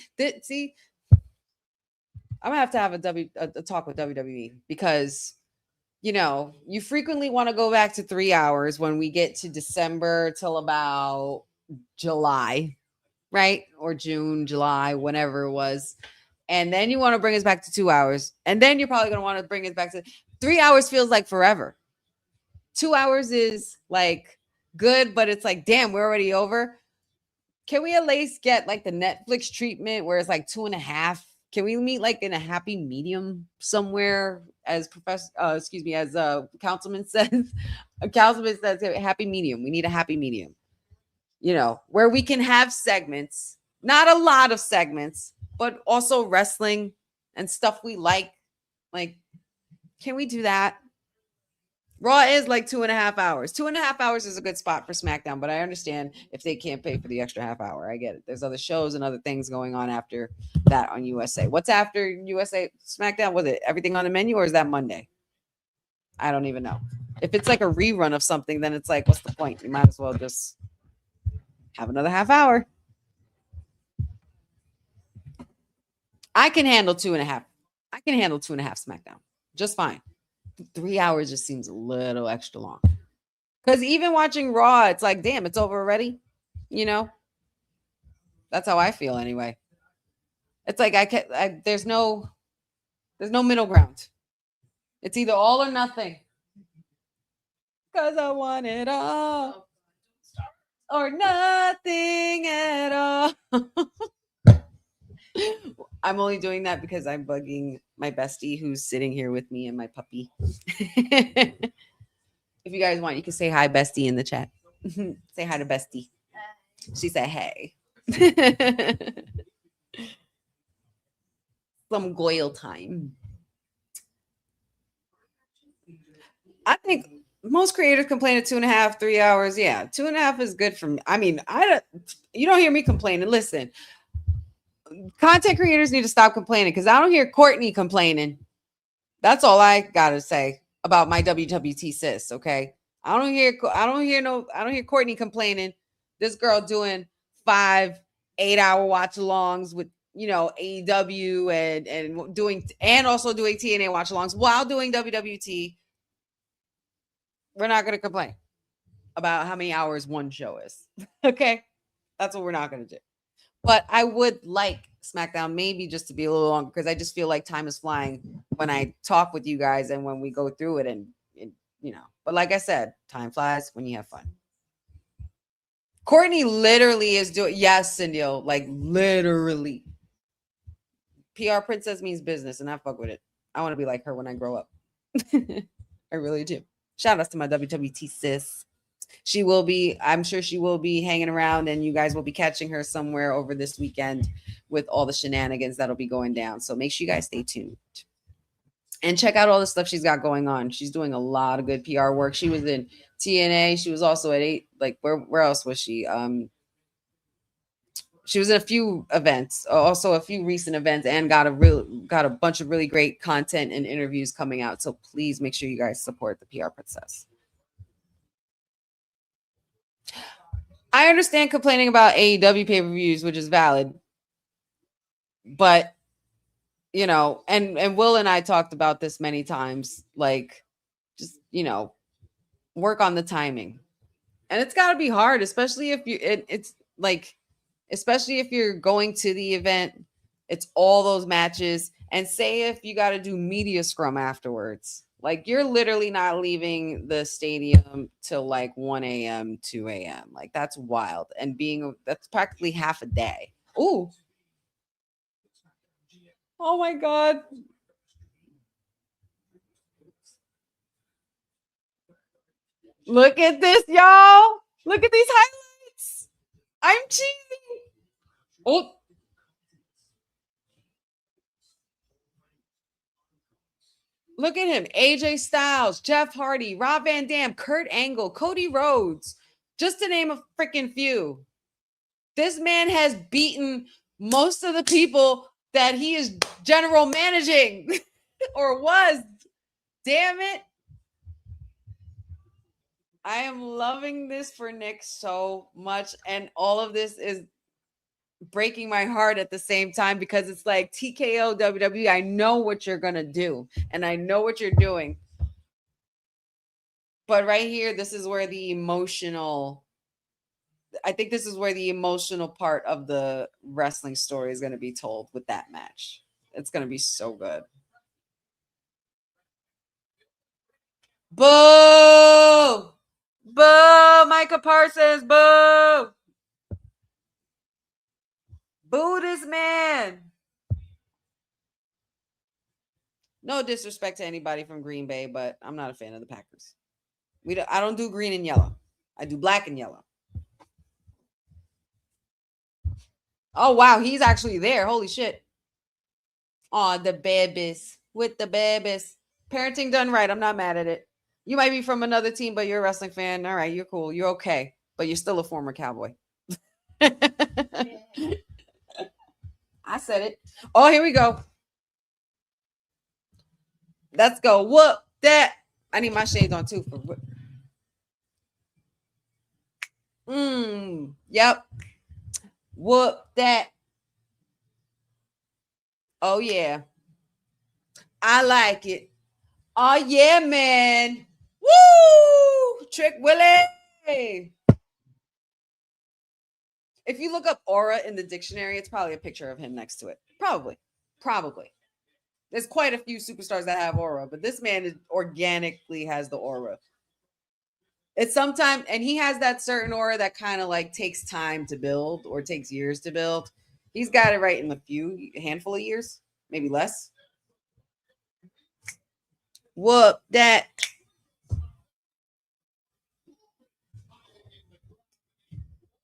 I'm gonna have to have a talk with WWE because you frequently want to go back to 3 hours when we get to December till about July, right? Or June, July, whenever it was. And then you want to bring us back to 2 hours. And then you're probably going to want to bring us back to 3 hours feels like forever. 2 hours is like good, but it's like, damn, we're already over. Can we at least get like the Netflix treatment where it's like 2.5? Can we meet like in a happy medium somewhere as Councilman says? A councilman says happy medium. We need a happy medium, where we can have segments, not a lot of segments, but also wrestling and stuff we like. Like, can we do that? Raw is like 2.5 hours. 2.5 hours is a good spot for SmackDown, but I understand if they can't pay for the extra half hour. I get it. There's other shows and other things going on after that on USA. What's after USA SmackDown? Was it everything on the menu or is that Monday? I don't even know. If it's like a rerun of something, then it's like, what's the point? You might as well just have another half hour. I can handle 2.5. I can handle 2.5 SmackDown just fine. 3 hours just seems a little extra long. Because even watching Raw, it's like, damn, it's over already. That's how I feel anyway. It's like there's no middle ground. It's either all or nothing. Because I want it all or nothing at all. I'm only doing that because I'm bugging my bestie who's sitting here with me and my puppy. If you guys want, you can say hi, bestie, in the chat. Say hi to bestie. She said, hey. Some Goyle time. I think most creators complain at 2.5, 3 hours. Yeah, 2.5 is good for me. I mean, you don't hear me complaining. Listen. Content creators need to stop complaining because I don't hear Courtney complaining. That's all I gotta say about my WWT sis. Okay, I don't hear Courtney complaining. This girl doing 5-8 hour watch alongs with AEW and also doing TNA watch alongs while doing WWT. We're not gonna complain about how many hours one show is. Okay, that's what we're not gonna do. But I would like SmackDown maybe just to be a little longer because I just feel like time is flying when I talk with you guys and when we go through it and But like I said, time flies when you have fun. Courtney literally is doing Cindy, like literally. PR princess means business, and I fuck with it. I want to be like her when I grow up. I really do. Shout out to my WWT sis. I'm sure she will be hanging around, and you guys will be catching her somewhere over this weekend with all the shenanigans that'll be going down. So make sure you guys stay tuned and check out all the stuff she's got going on. She's doing a lot of good PR work. She was in TNA. She was also at where else was she? She was in a few events, also a few recent events, and got a bunch of really great content and interviews coming out. So please make sure you guys support the PR princess. I understand complaining about AEW pay-per-views, which is valid. But, and Will and I talked about this many times, like, just, work on the timing. And it's got to be hard, especially if especially if you're going to the event, it's all those matches. And say if you got to do media scrum afterwards. Like, you're literally not leaving the stadium till like 1 a.m., 2 a.m. Like, that's wild. And that's practically half a day. Ooh. Oh my God. Look at this, y'all. Look at these highlights. I'm cheesy. Oh. Look at him. AJ Styles, Jeff Hardy, Rob Van Dam, Kurt Angle, Cody Rhodes, just to name a freaking few. This man has beaten most of the people that he is general managing or was. Damn it. I am loving this for Nick so much. And all of this is breaking my heart at the same time because it's like TKO WWE. I know what you're gonna do and I know what you're doing, but right here, this is where the emotional part of the wrestling story is going to be told with that match. It's going to be so good. Boo! Boo! Micah Parsons! Boo! Boo this man. No disrespect to anybody from Green Bay, but I'm not a fan of the Packers. I don't do green and yellow. I do black and yellow. Oh, wow. He's actually there. Holy shit. Oh, the babies. With the babies. Parenting done right. I'm not mad at it. You might be from another team, but you're a wrestling fan. All right. You're cool. You're okay. But you're still a former Cowboy. I said it. Oh, here we go. Let's go. Whoop that. I need my shades on too. Yep. Whoop that. Oh, yeah. I like it. Oh, yeah, man. Woo! Trick Willie. If you look up aura in the dictionary, it's probably a picture of him next to it. Probably. There's quite a few superstars that have aura, but this man organically has the aura. It's sometimes, and he has that certain aura that kind of like takes time to build or takes years to build. He's got it right in a handful of years, maybe less. Whoop that.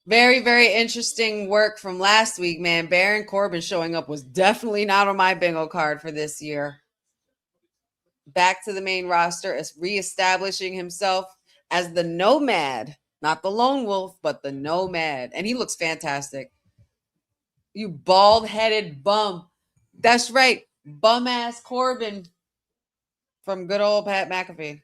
Very, very interesting work from last week, man. Baron Corbin showing up was definitely not on my bingo card for this year. Back to the main roster, as reestablishing himself as the Nomad, not the Lone Wolf, but the Nomad. And he looks fantastic. You bald-headed bum. That's right. Bum-ass Corbin. from good old Pat McAfee.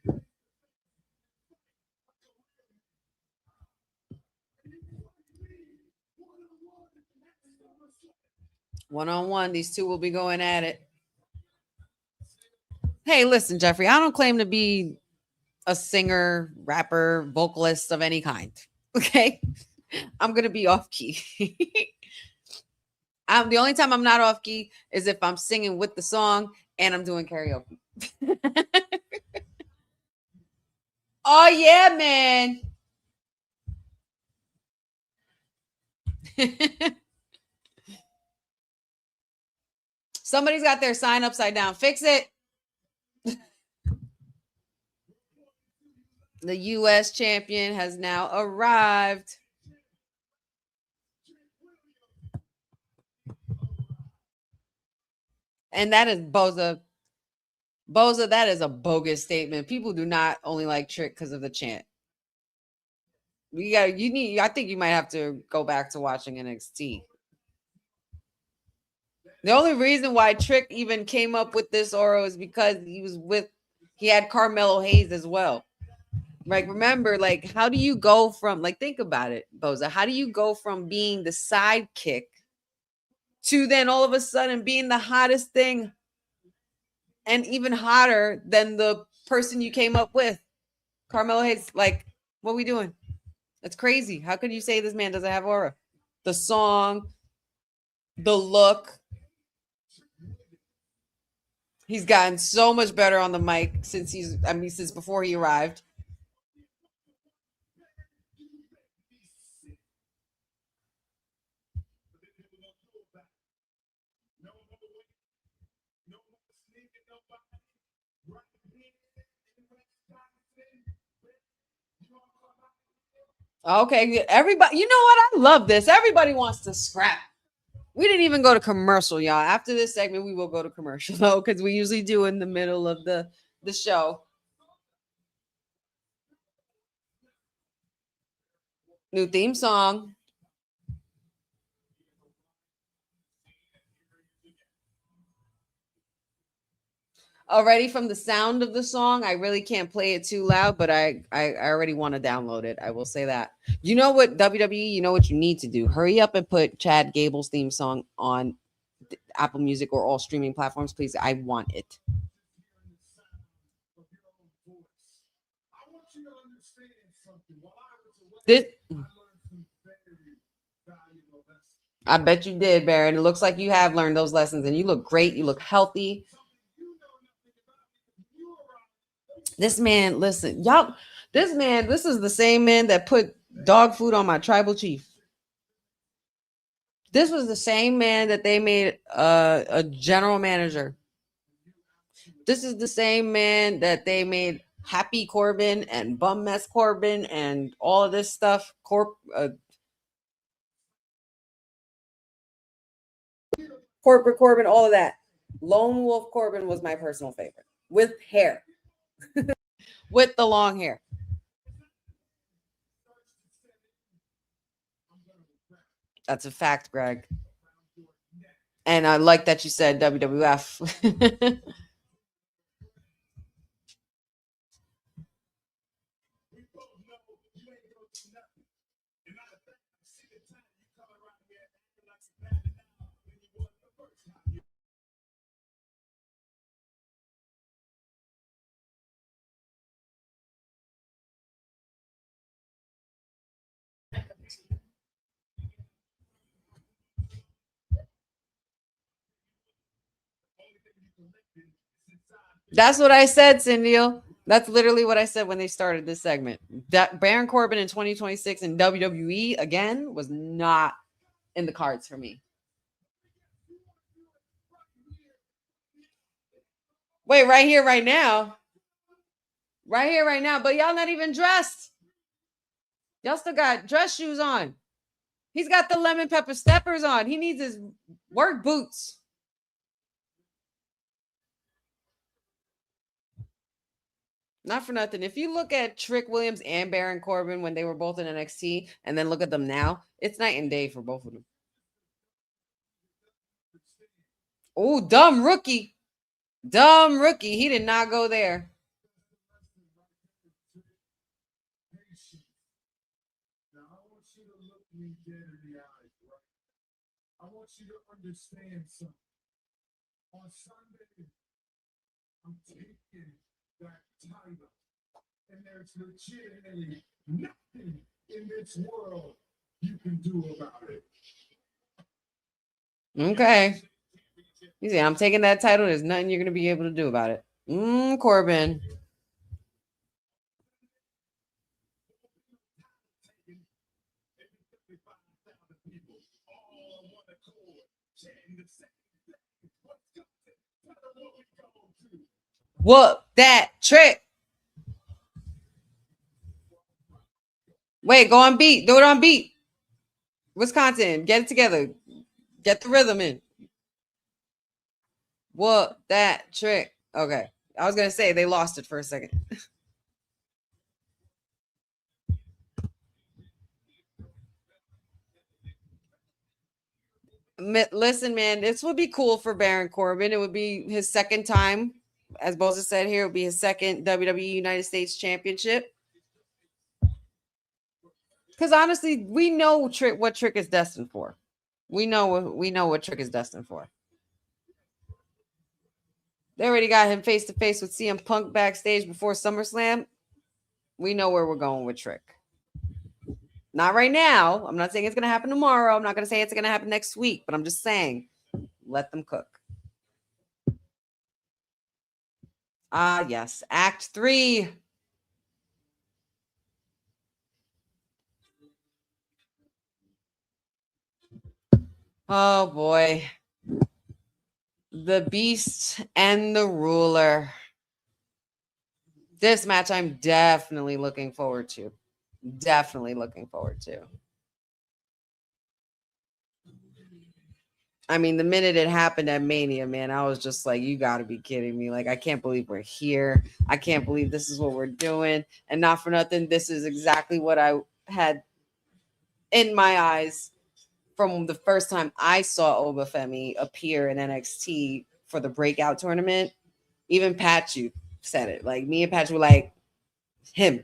One-on-one, these two will be going at it. Hey, listen, Jeffrey, I don't claim to be a singer, rapper, vocalist of any kind. Okay? I'm going to be off key. The only time I'm not off key is if I'm singing with the song and I'm doing karaoke. Oh, yeah, man. Somebody's got their sign upside down. Fix it. The U.S. champion has now arrived. And that is Boza. Boza, that is a bogus statement. People do not only like Trick because of the chant. I think you might have to go back to watching NXT. The only reason why Trick even came up with this aura is because he had Carmelo Hayes as well. Like, remember, like, how do you go from, like, think about it, Boza. How do you go from being the sidekick to then all of a sudden being the hottest thing and even hotter than the person you came up with? Carmelo Hayes, like, what are we doing? That's crazy. How could you say this man doesn't have aura? The song, the look. He's gotten so much better on the mic since before he arrived. Okay, everybody, you know what? I love this. Everybody wants to scrap. We didn't even go to commercial, y'all. After this segment, we will go to commercial, though, because we usually do in the middle of the show. New theme song. Already from the sound of the song, I really can't play it too loud, but I already want to download it. I will say that. You know what, WWE, you know what you need to do? Hurry up and put Chad Gable's theme song on Apple Music or all streaming platforms, please. I want it. I bet you did, Baron. It looks like you have learned those lessons, and you look great. You look healthy. This man, listen, y'all, this is the same man that put dog food on my tribal chief. This was the same man that they made a general manager. This is the same man that they made Happy Corbin and Bum Mess Corbin and all of this stuff. Corporate Corbin, all of that. Lone Wolf Corbin was my personal favorite with hair. With the long hair. That's a fact, Greg. And I like that you said WWF. That's what I said, Cindy. That's literally what I said when they started this segment. That Baron Corbin in 2026 in WWE again was not in the cards for me. Wait, right here, right now. Right here, right now. But y'all not even dressed. Y'all still got dress shoes on. He's got the lemon pepper steppers on. He needs his work boots. Not for nothing. If you look at Trick Williams and Baron Corbin when they were both in NXT and then look at them now, it's night and day for both of them. Oh, dumb rookie. Dumb rookie. He did not go there. Now, I want you to look me dead in the eyes, right? I want you to understand something. On Sunday, I'm taking that title, and there's legitimately nothing in this world you can do about it. Okay. You see, I'm taking that title. There's nothing you're going to be able to do about it. Corbin. Whoop that trick. Wait, go on beat. Do it on beat. Wisconsin, get it together. Get the rhythm in. Whoop that trick. Okay. I was going to say they lost it for a second. Listen, man, this would be cool for Baron Corbin. It would be his second time. As Boza said here, it would be his second WWE United States Championship. Because honestly, we know what Trick is destined for. We know what Trick is destined for. They already got him face to face with CM Punk backstage before SummerSlam. We know where we're going with Trick. Not right now. I'm not saying it's going to happen tomorrow. I'm not going to say it's going to happen next week, but I'm just saying, let them cook. Ah, yes. Act 3. Oh, boy. The Beast and the Ruler. This match I'm definitely looking forward to. Definitely looking forward to. I mean, the minute it happened at Mania, man, I was just like, you got to be kidding me. Like, I can't believe we're here. I can't believe this is what we're doing. And not for nothing, this is exactly what I had in my eyes from the first time I saw Obafemi appear in NXT for the breakout tournament. Even Pachu said it. Like, me and Pachu were like, him,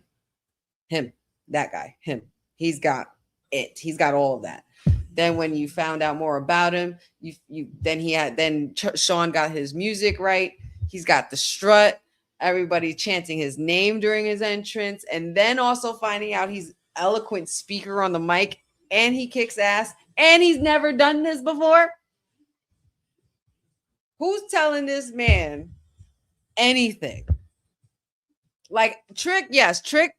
that guy, him. He's got it. He's got all of that. Then when you found out more about him, then Sean got his music right. He's got the strut, everybody chanting his name during his entrance, and then also finding out he's eloquent speaker on the mic, and he kicks ass, and he's never done this before. Who's telling this man anything? Like Trick, yes, Trick,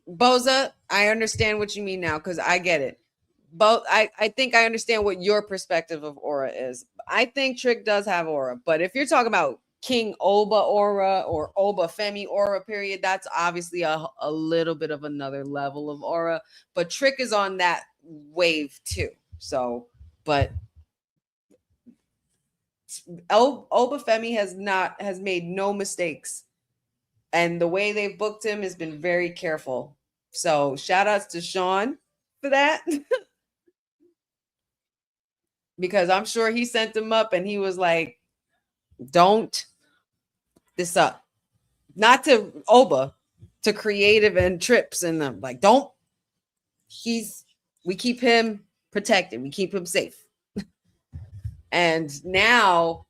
Boza, I understand what you mean now because I get it. Both, I think I understand what your perspective of aura is. I think Trick does have aura, but if you're talking about King Oba aura or Oba Femi aura period, that's obviously a little bit of another level of aura. But Trick is on that wave too. So, but Oba Femi has made no mistakes, and the way they've booked him has been very careful. So shout outs to Sean for that. Because I'm sure he sent him up and he was like, don't this up. Not to Oba, to Creative and Trips and them. Like, don't. We keep him protected. We keep him safe. And now,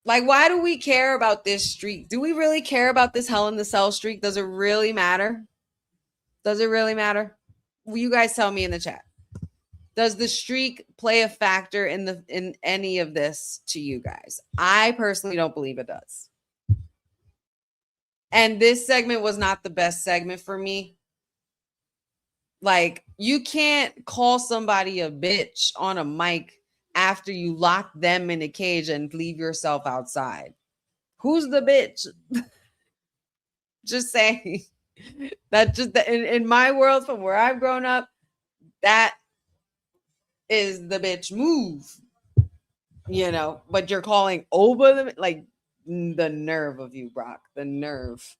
like, why do we care about this streak? Do we really care about this Hell in the Cell streak? Does it really matter? Does it really matter? Will you guys tell me in the chat? Does the streak play a factor in any of this to you guys? I personally don't believe it does. And this segment was not the best segment for me. Like, you can't call somebody a bitch on a mic after you lock them in a cage and leave yourself outside. Who's the bitch? Just saying. That just in my world, from where I've grown up, that is the bitch move, you know. But you're calling Oba like the nerve of you, Brock, the nerve.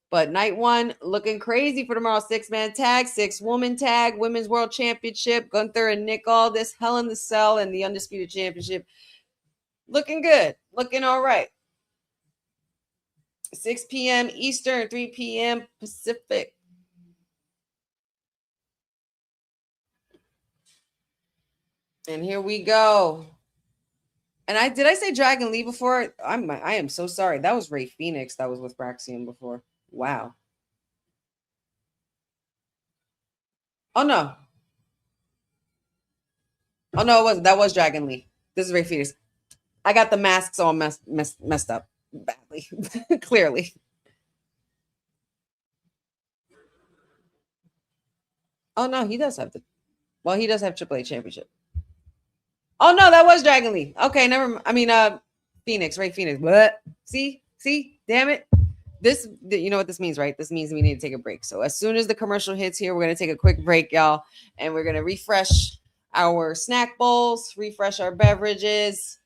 But night one looking crazy for tomorrow. 6-man tag, 6-woman tag, women's world championship, Gunther and Nick Aldis, Hell in the Cell, and the undisputed championship. Looking good. Looking all right. 6 p.m. Eastern, 3 p.m. Pacific. And here we go. And did I say Dragon Lee before? I am so sorry. That was Ray Phoenix that was with Braxian before. Wow. Oh no. Oh no, it wasn't. That was Dragon Lee. This is Ray Phoenix. I got the masks all messed up badly. Clearly. Oh no, he does have he does have Triple H Championship. Oh no, that was Dragon Lee. Okay, Phoenix, Ray Phoenix. What? See, damn it. You know what this means, right? This means we need to take a break. So as soon as the commercial hits here, we're gonna take a quick break, y'all, and we're gonna refresh our snack bowls, refresh our beverages,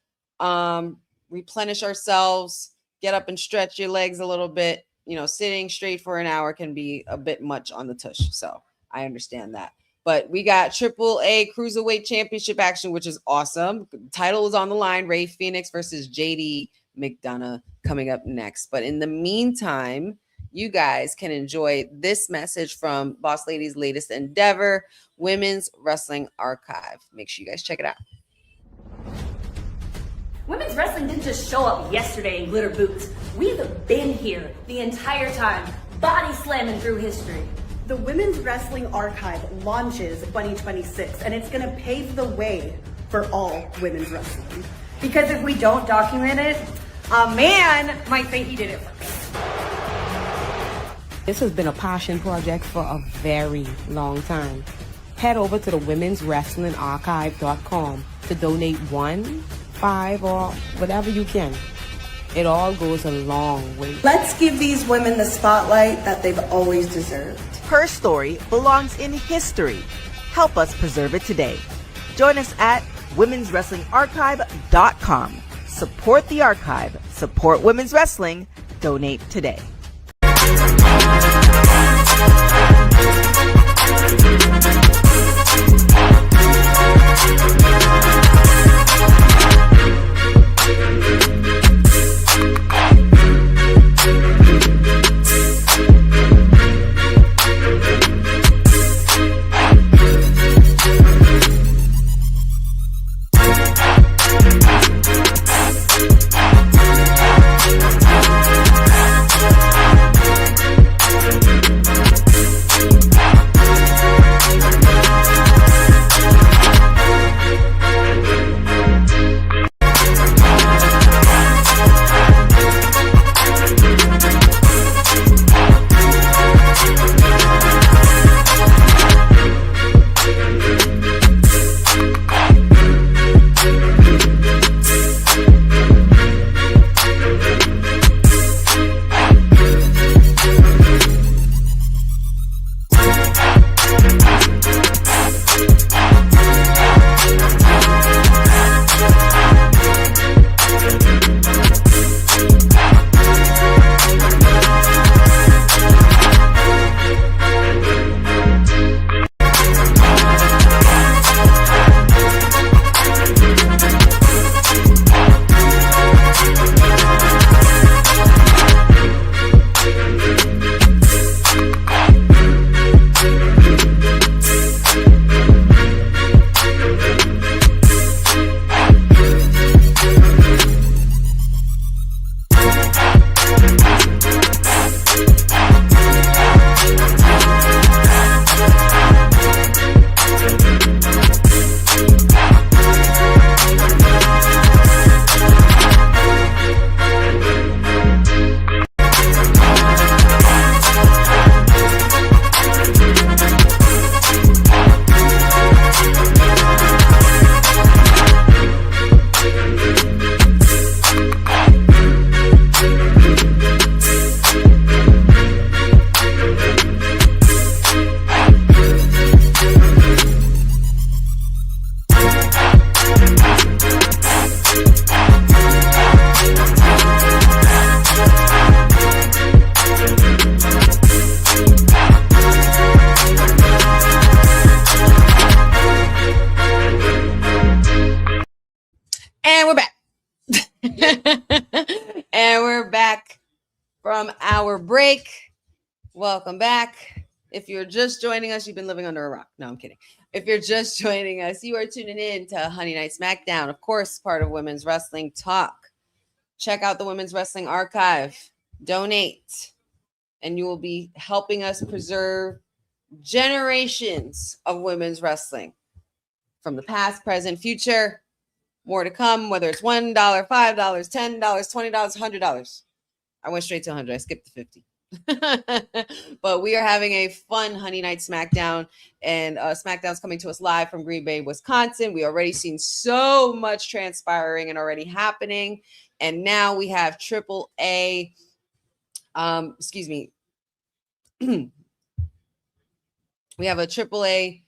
replenish ourselves, get up and stretch your legs a little bit. You know, sitting straight for an hour can be a bit much on the tush. So I understand that. But we got AAA Cruiserweight Championship action, which is awesome. Title is on the line. Ray Phoenix versus JD McDonough coming up next. But in the meantime, you guys can enjoy this message from Boss Lady's latest endeavor, Women's Wrestling Archive. Make sure you guys check it out. Women's wrestling didn't just show up yesterday in glitter boots. We've been here the entire time, body slamming through history. The Women's Wrestling Archive launches 2026, and it's going to pave the way for all women's wrestling. Because if we don't document it, a man might think he did it first. This has been a passion project for a very long time. Head over to the womenswrestlingarchive.com to donate 1, 5, or whatever you can. It all goes a long way. Let's give these women the spotlight that they've always deserved. Her story belongs in history. Help us preserve it today. Join us at womenswrestlingarchive.com. Support the archive. Support women's wrestling. Donate today. break. Welcome back. If you're just joining us, you've been living under a rock. No, I'm kidding. If you're just joining us, you are tuning in to Honey Night SmackDown, of course, part of Women's Wrestling Talk. Check out the Women's Wrestling Archive. Donate, and you will be helping us preserve generations of women's wrestling from the past, present, future. More to come, whether it's $1, $5, $10, $20, $100. I went straight to 100. I skipped the 50. But we are having a fun Honey Night SmackDown, and SmackDown's coming to us live from Green Bay, Wisconsin. We already seen so much transpiring and already happening, and now we have Triple A. Excuse me. We have a Triple A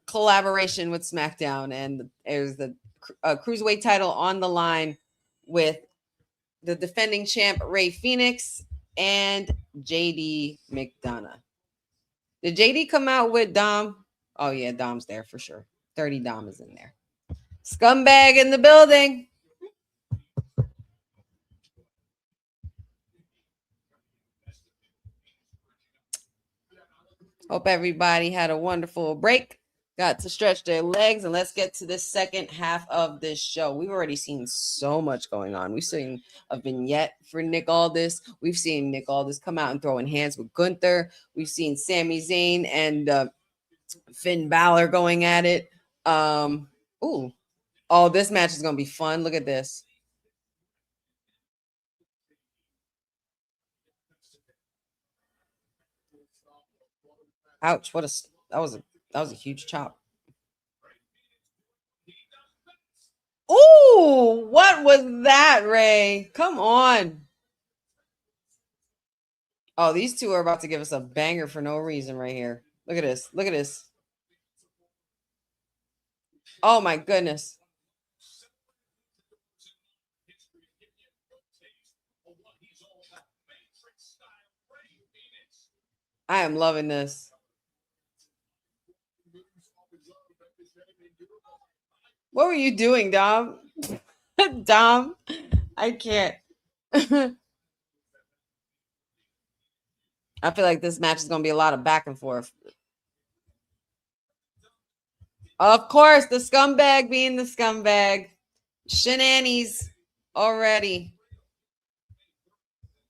collaboration with SmackDown, and there's the cruiserweight title on the line with the defending champ Rey Fenix and JD McDonough. Did JD come out with Dom? Oh yeah, Dom's there for sure. 30 Dom is in there. Scumbag in the building. Hope everybody had a wonderful break. Got to stretch their legs, and let's get to the second half of this show. We've already seen so much going on. We've seen a vignette for Nick Aldis. We've seen Nick Aldis come out and throwing hands with Gunther. We've seen Sami Zayn and Finn Balor going at it. Oh, this match is going to be fun. Look at this. Ouch! That was a huge chop. Ooh, what was that, Ray? Come on. Oh, these two are about to give us a banger for no reason right here. Look at this. Look at this. Oh my goodness. I am loving this. What were you doing, Dom? Dom, I can't. I feel like this match is going to be a lot of back and forth. Of course, the scumbag being the scumbag. Shenanigans already.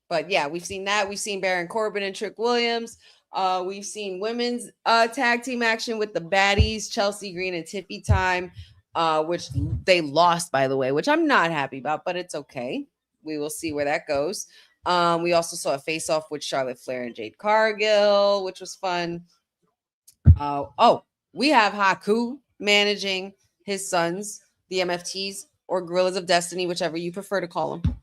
But yeah, we've seen that. We've seen Baron Corbin and Trick Williams. We've seen women's tag team action with the baddies, Chelsea Green and Tiffy Time, which they lost, by the way, which I'm not happy about, but it's okay. We will see where that goes. We also saw a face-off with Charlotte Flair and Jade Cargill, which was fun. We have Haku managing his sons, the MFTs, or Gorillas of Destiny, whichever you prefer to call them.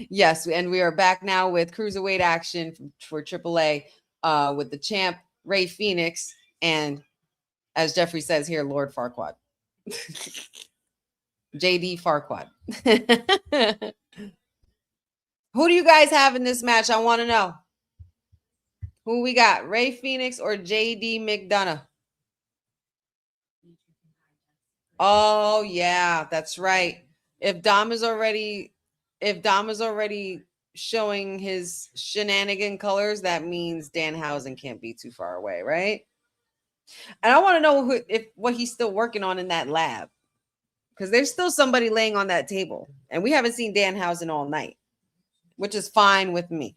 Yes, and we are back now with cruiserweight action for AAA with the champ Rey Fenix and, as Jeffrey says here, Lord Farquaad. JD Farquaad. Who do you guys have in this match? I want to know. Who we got? Rey Fenix or JD McDonough? Oh, yeah, that's right. If Dom is already showing his shenanigan colors, that means Danhausen can't be too far away, right? And I want to know what he's still working on in that lab, because there's still somebody laying on that table, and we haven't seen Danhausen all night, which is fine with me.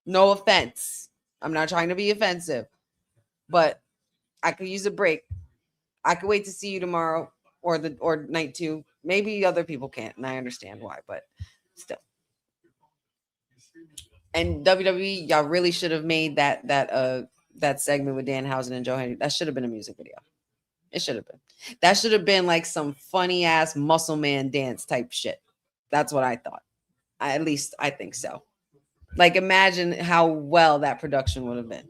No offense. I'm not trying to be offensive, but I could use a break. I could wait to see you tomorrow or night two. Maybe other people can't, and I understand why, but still. And WWE, y'all really should have made that segment with Danhausen and Joe Henry. That should have been a music video. It should have been. That should have been like some funny ass muscle man dance type shit. That's what I thought. At least I think so. Like, imagine how well that production would have been.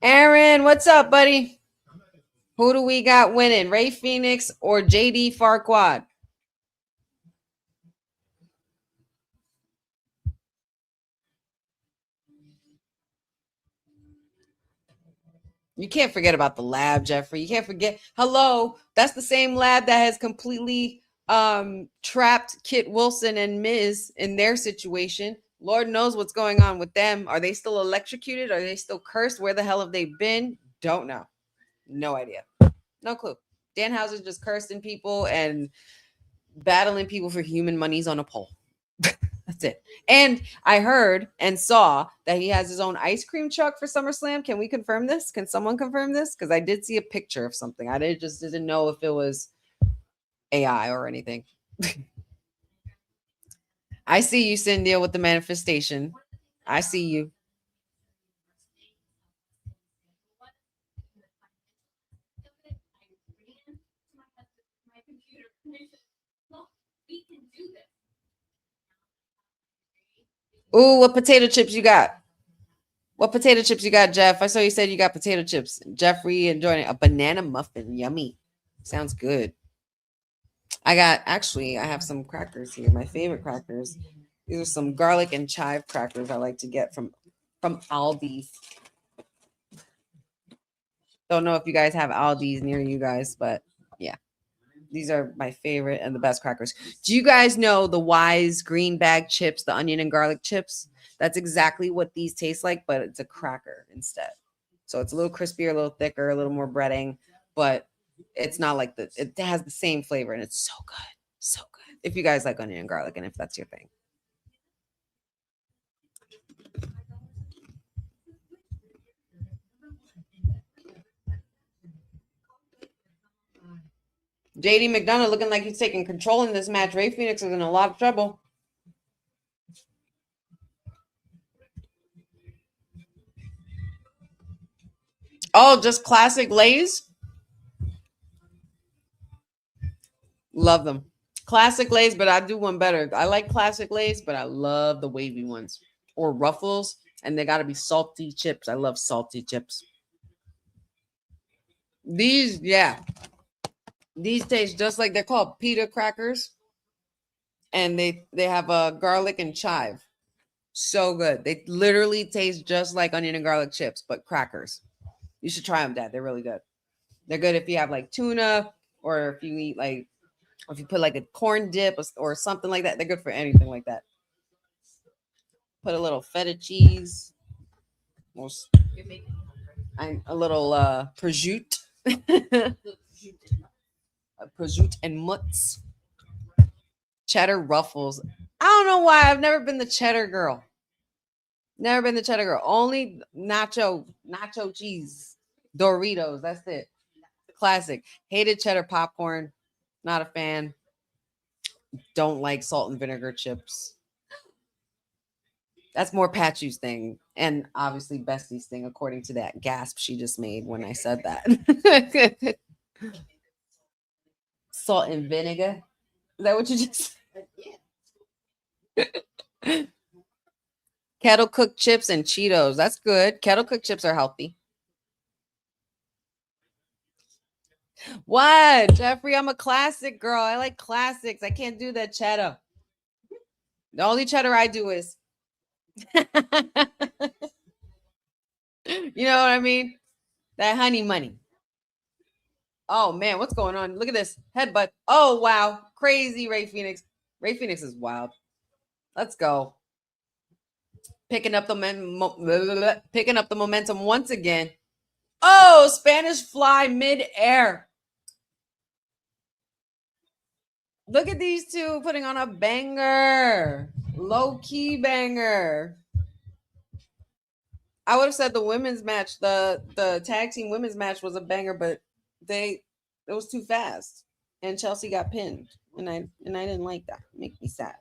Aaron, what's up, buddy? Who do we got winning? Rey Fenix or JD Farquaad? You can't forget about the lab, Jeffrey. You can't forget. Hello, that's the same lab that has completely trapped Kit Wilson and Miz in their situation. Lord knows what's going on with them. Are they still electrocuted? Are they still cursed? Where the hell have they been? Don't know. No idea. No clue. Danhauser's just cursing people and battling people for human monies on a pole. That's it. And I heard and saw that he has his own ice cream truck for SummerSlam. Can we confirm this? Can someone confirm this? Because I did see a picture of something. I just didn't know if it was AI or anything. I see you, Cynthia, with the manifestation. I see you. Ooh, what potato chips you got? What potato chips you got, Jeff? I saw you said you got potato chips. Jeffrey enjoying a banana muffin. Yummy. Sounds good. I have some crackers here. My favorite crackers. These are some garlic and chive crackers I like to get from Aldis. Don't know if you guys have Aldis near you guys, but yeah. These are my favorite and the best crackers. Do you guys know the Wise green bag chips, the onion and garlic chips? That's exactly what these taste like, but it's a cracker instead. So it's a little crispier, a little thicker, a little more breading, but it's not like it has the same flavor and it's so good. So good. If you guys like onion and garlic and if that's your thing. JD McDonough looking like he's taking control in this match. Ray Phoenix is in a lot of trouble. Oh, just classic Lay's? Love them. Classic Lay's, but I do one better. I like classic Lay's, but I love the wavy ones. Or Ruffles, and they got to be salty chips. I love salty chips. These, yeah. These taste just like they're called pita crackers. And they have a garlic and chive. So good. They literally taste just like onion and garlic chips, but crackers. You should try them, Dad. They're really good. They're good if you have like tuna or if you eat like, if you put like a corn dip or something like that. They're good for anything like that. Put a little feta cheese. A little prosciutto. Prosciutto and mutts. Cheddar Ruffles. I don't know why. I've never been the cheddar girl. Never been the cheddar girl. Only nacho cheese. Doritos. That's it. Classic. Hated cheddar popcorn. Not a fan. Don't like salt and vinegar chips. That's more Patchu's thing. And obviously Bestie's thing, according to that gasp she just made when I said that. Salt and vinegar. Is that what you just said? Kettle cooked chips and Cheetos. That's good. Kettle cooked chips are healthy. What? Jeffrey, I'm a classic girl. I like classics. I can't do that cheddar. The only cheddar I do is you know what I mean? That honey money. Oh man, what's going on? Look at this headbutt. Oh wow, crazy Ray Phoenix. Ray Phoenix is wild. Let's go. Picking up the momentum once again. Oh, Spanish fly mid-air. Look at these two putting on a banger. Low-key banger. I would have said the women's match, the tag team women's match was a banger, but it was too fast. And Chelsea got pinned. And I didn't like that. It makes me sad.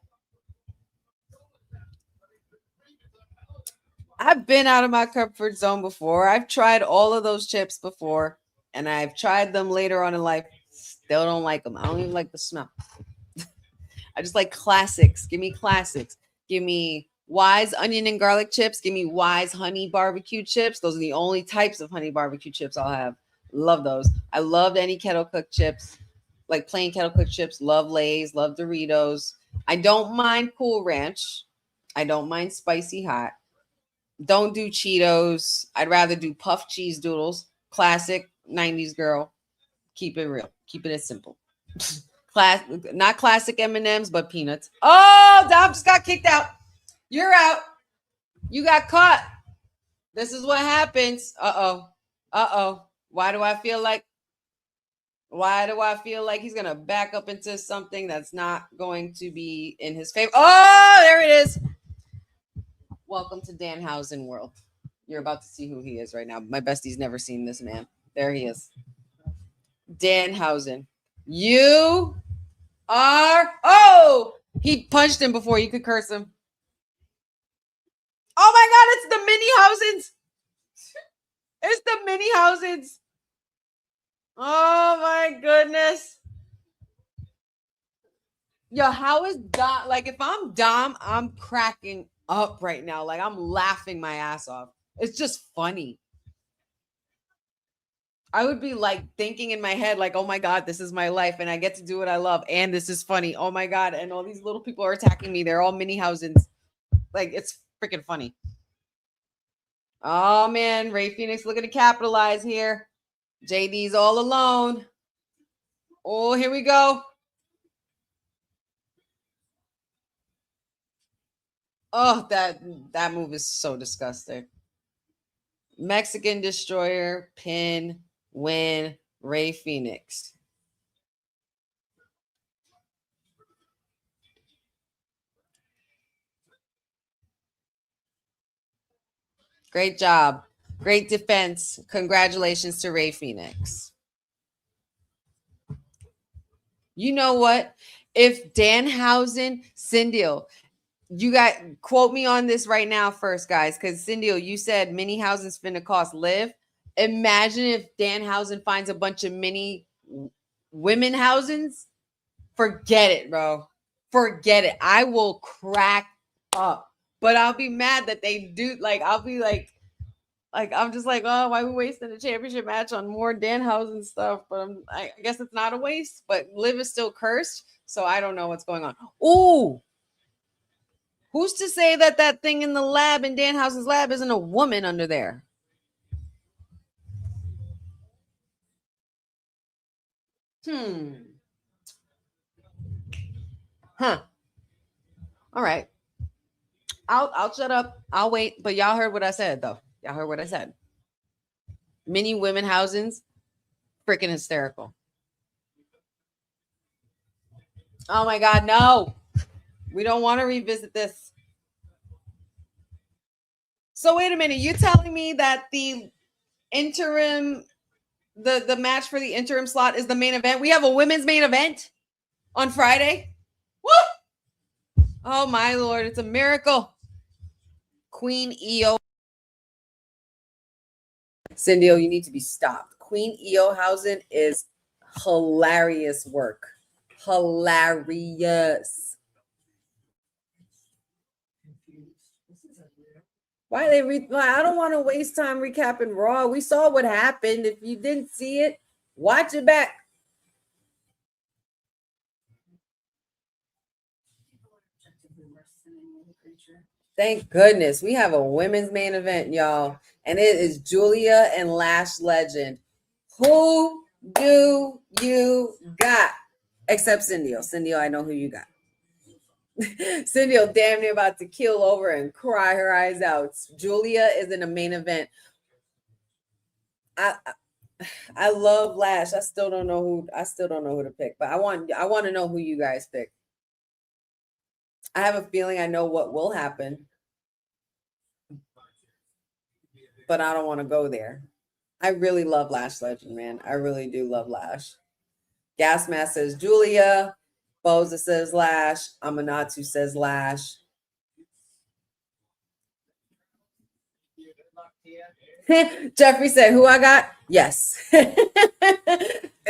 I've been out of my comfort zone before. I've tried all of those chips before. And I've tried them later on in life. Still don't like them. I don't even like the smell. I just like classics. Give me classics. Give me Wise onion and garlic chips. Give me Wise honey barbecue chips. Those are the only types of honey barbecue chips I'll have. Love those. I loved any kettle cooked chips, like plain kettle cooked chips. Love Lay's. Love Doritos. I don't mind Cool Ranch. I don't mind spicy hot. Don't do Cheetos. I'd rather do puffed cheese doodles. Classic 90s girl. Keep it real. Keep it as simple. Not classic M&Ms, but peanuts. Oh, Dom just got kicked out. You're out. You got caught. This is what happens. Uh-oh. Uh-oh. Why do I feel like he's going to back up into something that's not going to be in his favor? Oh, there it is. Welcome to Danhausen world. You're about to see who he is right now. My bestie's never seen this man. There he is. Danhausen. You are... Oh! He punched him before you could curse him. Oh my God, it's the mini Hausens. It's the mini Hausens. Oh my goodness. Yo, how is Dom? Like, if I'm Dom, I'm cracking up right now. Like, I'm laughing my ass off. It's just funny. I would be like thinking in my head, like, oh my God, this is my life and I get to do what I love. And this is funny. Oh my God. And all these little people are attacking me. They're all mini Hausens. Like, it's freaking funny. Oh man, Ray Phoenix looking to capitalize here. JD's all alone. Oh, here we go. Oh, that move is so disgusting. Mexican Destroyer, pin, win, Ray Phoenix. Great job. Great defense. Congratulations to Ray Phoenix. You know what? If Danhausen, Cindy, you got quote me on this right now first, guys, because Cindy, you said mini Hausen's finna cost Liv. Imagine if Danhausen finds a bunch of mini women Hausens. Forget it, bro. Forget it. I will crack up. But I'll be mad that they do. Like, I'll be like I'm just like, oh, why are we wasting a championship match on more Danhausen stuff? But I guess it's not a waste. But Liv is still cursed, so I don't know what's going on. Ooh, who's to say that thing in the lab in Danhausen's lab isn't a woman under there? Huh. All right. I'll shut up. I'll wait. But y'all heard what I said, though. Y'all heard what I said. Mini women Hausens, freaking hysterical. Oh my God, no. We don't want to revisit this. So wait a minute. You telling me that the interim, the match for the interim slot is the main event? We have a women's main event on Friday? Woo! Oh my Lord, it's a miracle. Queen Io. Cindy, you need to be stopped. Queen Io Hausen is hilarious work. Hilarious. Why they I don't want to waste time recapping Raw. We saw what happened. If you didn't see it, watch it back. Thank goodness we have a women's main event, y'all. And it is Giulia and Lash Legend. Who do you got? Except Cindy. Cindy, I know who you got. Cindy damn near about to keel over and cry her eyes out. Giulia is in the main event. I love Lash. I still don't know who to pick, but I want to know who you guys pick. I have a feeling I know what will happen, but I don't want to go there. I really love Lash Legend, man. I really do love Lash. Gasmask says Giulia. Boza says Lash. Amanatu says Lash. Jeffrey said, who I got? Yes.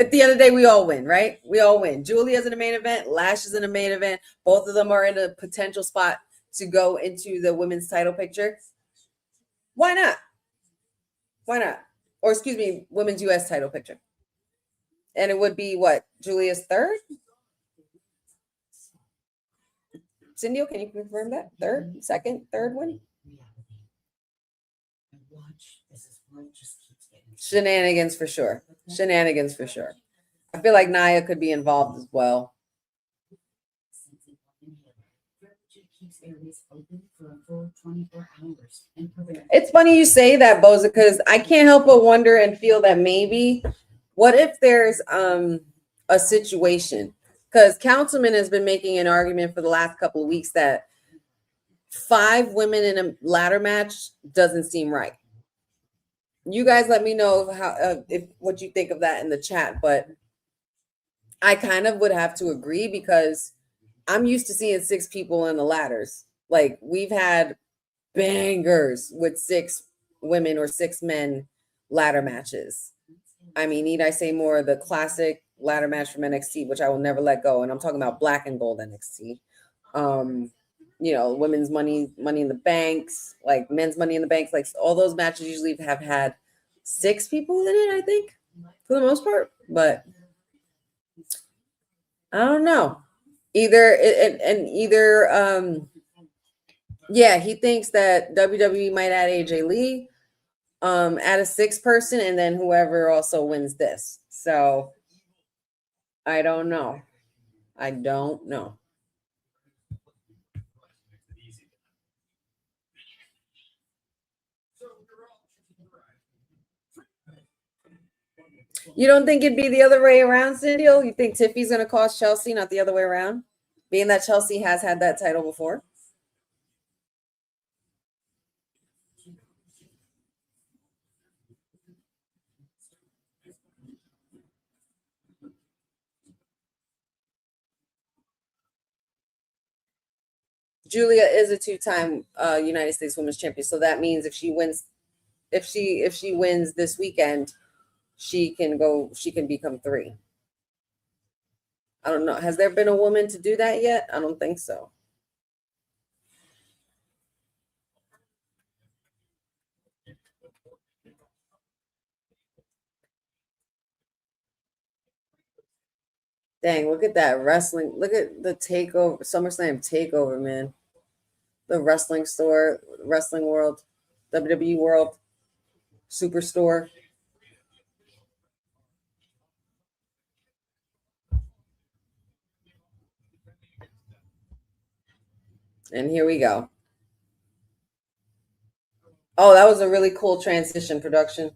At the end of the day, we all win, right? We all win. Giulia's in the main event. Lash is in the main event. Both of them are in a potential spot to go into the women's title picture. Why not? Why not? Or excuse me, women's U.S. title picture. And it would be what? Giulia's third? Cindy, can you confirm that? Third, second, third one? Shenanigans for sure. Shenanigans for sure. I feel like Nia could be involved as well. It's funny you say that, Boza, because I can't help but wonder and feel that maybe, what if there's a situation? Because Councilman has been making an argument for the last couple of weeks that 5 women in a ladder match doesn't seem right. You guys let me know how if what you think of that in the chat, but I kind of would have to agree because I'm used to seeing 6 people in the ladders. Like, we've had bangers with 6 women or 6 men ladder matches. I mean, need I say more? The classic ladder match from NXT, which I will never let go, and I'm talking about black and gold NXT. You know, women's money in the banks, like men's money in the banks, like all those matches usually have had 6 people in it, I think, for the most part. But I don't know. Either yeah, he thinks that WWE might add AJ Lee, add a 6th person, and then whoever also wins this. So I don't know. I don't know. You don't think it'd be the other way around, Cindy? You think Tiffy's going to cost Chelsea, not the other way around? Being that Chelsea has had that title before? Giulia is a 2-time United States Women's Champion, so that means if she wins this weekend, she can become 3. I don't know. Has there been a woman to do that yet? I don't think so. Dang, look at that wrestling. Look at the takeover, SummerSlam takeover, man. The wrestling store, wrestling world, WWE world, superstore. And here we go. Oh, that was a really cool transition production.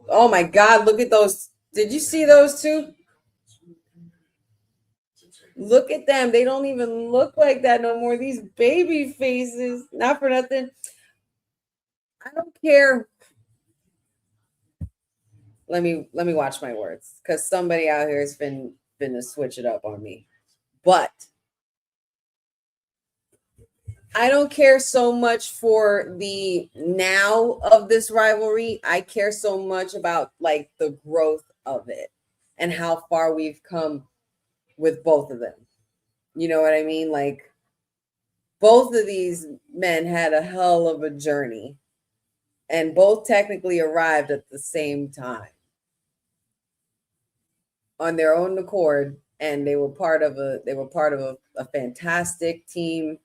Oh my God, look at those. Did you see those two? Look at them. They don't even look like that no more. These baby faces. Not for nothing. I don't care. Let me watch my words, because somebody out here has been to switch it up on me. But I don't care so much for the now of this rivalry. I care so much about like the growth of it and how far we've come with both of them. You know what I mean? Like, both of these men had a hell of a journey and both technically arrived at the same time on their own accord, and they were part of a fantastic team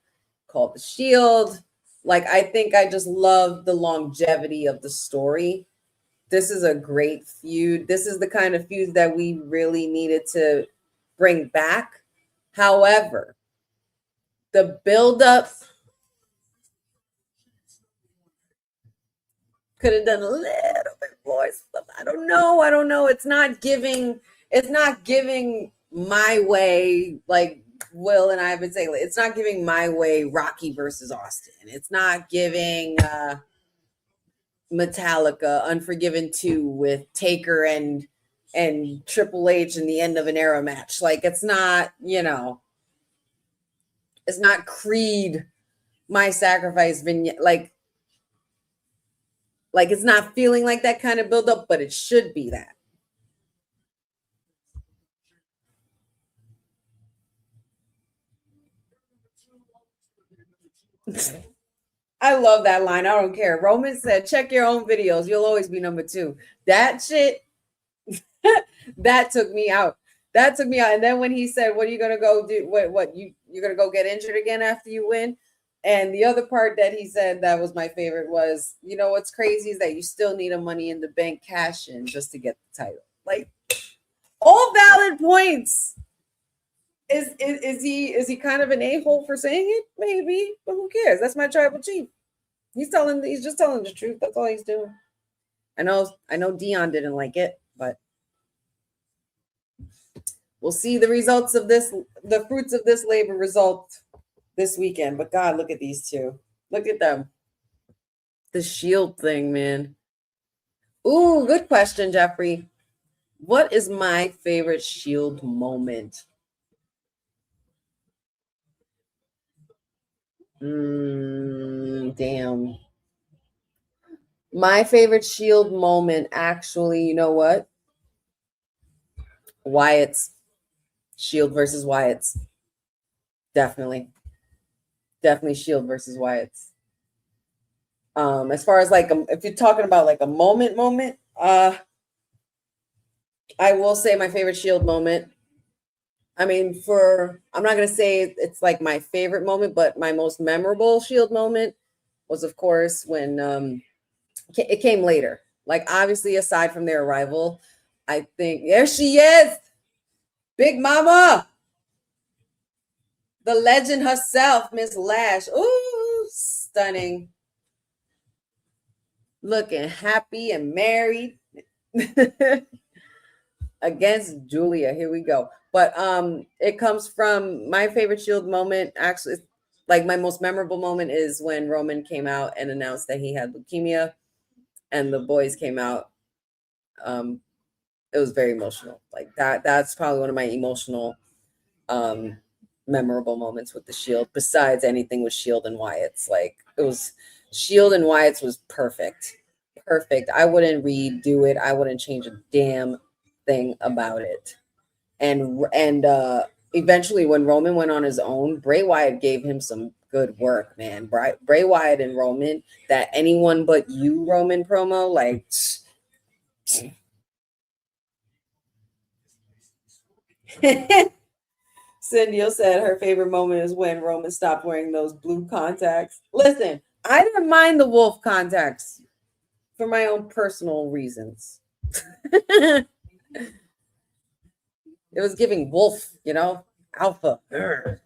called the Shield. Like, I think I just love the longevity of the story. This is a great feud. This is the kind of feud that we really needed to bring back. However, the buildup could have done a little bit more stuff. I don't know. It's not giving my way, like Will and I have been saying. It's not giving my way Rocky versus Austin. It's not giving Metallica Unforgiven 2 with Taker and Triple H in the end of an era match. Like, it's not, it's not Creed, My Sacrifice vignette. Like it's not feeling like that kind of buildup, but it should be that. I love that line. I don't care. Roman said, check your own videos. You'll always be number 2. That shit, that took me out. That took me out. And then when he said, what are you going to go do? What you're going to go get injured again after you win? And the other part that he said that was my favorite was, you know, what's crazy is that you still need a Money in the Bank cash in just to get the title. Like, all valid points. Is he kind of an a-hole for saying it? Maybe, but who cares? That's my tribal chief. He's just telling the truth. That's all he's doing. I know Dion didn't like it, but we'll see the results of this, the fruits of this labor result this weekend. But God, look at these two. Look at them. The Shield thing, man. Ooh, good question, Jeffrey. What is my favorite Shield moment? Damn. My favorite Shield moment, actually, you know what? Wyatt's. Shield versus Wyatt's. Definitely Shield versus Wyatt's. As far as like, if you're talking about like a moment, I will say my favorite Shield moment. I mean, I'm not going to say it's like my favorite moment, but my most memorable Shield moment was, of course, when it came later. Like, obviously, aside from their arrival, I think, there she is, Big Mama, the legend herself, Miss Lash. Ooh, stunning. Looking happy and married against Giulia. Here we go. But it comes from my favorite Shield moment. Actually, like my most memorable moment is when Roman came out and announced that he had leukemia, and the boys came out. It was very emotional. Like that's probably one of my emotional memorable moments with the Shield, besides anything with Shield and Wyatt's. Like, it was Shield and Wyatt's was perfect. I wouldn't redo it. I wouldn't change a damn thing about it. And eventually, when Roman went on his own, Bray Wyatt gave him some good work, man. Bray Wyatt and Roman, that anyone but you Roman promo, like. Cindy said her favorite moment is when Roman stopped wearing those blue contacts. Listen, I didn't mind the wolf contacts for my own personal reasons. It was giving wolf, you know, alpha. Urgh.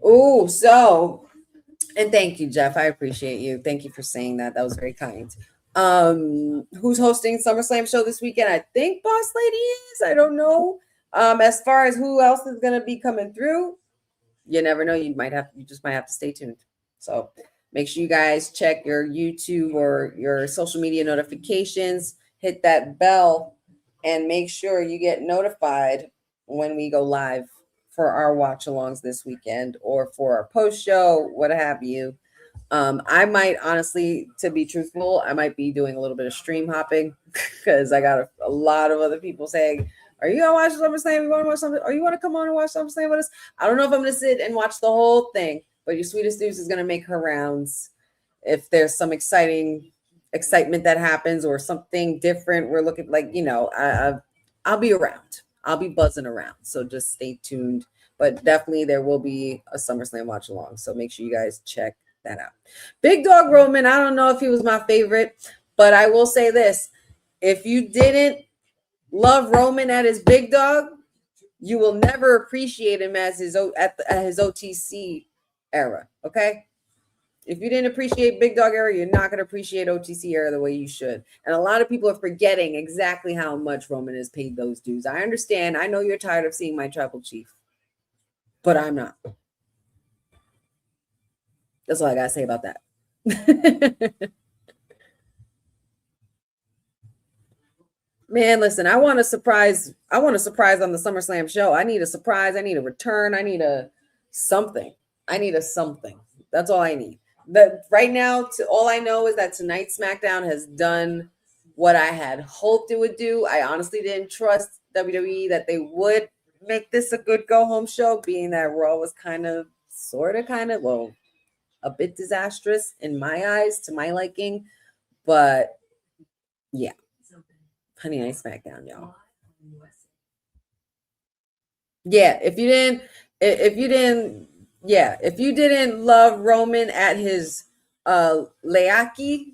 Oh, so, and thank you, Jeff. I appreciate you. Thank you for saying that. That was very kind. Who's hosting SummerSlam show this weekend? I think Boss Lady is. I don't know. As far as who else is going to be coming through, you never know. You just might have to stay tuned. So make sure you guys check your YouTube or your social media notifications, hit that bell, and make sure you get notified when we go live for our watch alongs this weekend or for our post show, what have you. I might, honestly, to be truthful, I might be doing a little bit of stream hopping because I got a lot of other people saying, are you going to watch SummerSlam? You want to watch something? Or you want to come on and watch SummerSlam with us? I don't know if I'm going to sit and watch the whole thing, but your Sweetest Uce is going to make her rounds. If there's some excitement that happens or something different, we're looking like, you know, I'll be around. I'll be buzzing around. So just stay tuned. But definitely there will be a SummerSlam watch along. So make sure you guys check that out. Big Dog Roman, I don't know if he was my favorite, but I will say this. If you didn't love Roman at his big dog, you will never appreciate him as his OTC era. Okay? If you didn't appreciate Big Dog era, you're not going to appreciate OTC era the way you should. And a lot of people are forgetting exactly how much Roman has paid those dues. I understand. I know you're tired of seeing my tribal chief, but I'm not. That's all I got to say about that. Man, listen, I want a surprise on the SummerSlam show. I need a surprise. I need a return. I need a something. That's all I need. Right now, all I know is that tonight's SmackDown has done what I had hoped it would do. I honestly didn't trust WWE that they would make this a good go-home show, being that Raw was a bit disastrous in my eyes, to my liking. But Yeah. Honey, I SmackDown, y'all. Yeah, if you didn't love Roman at his Leaki,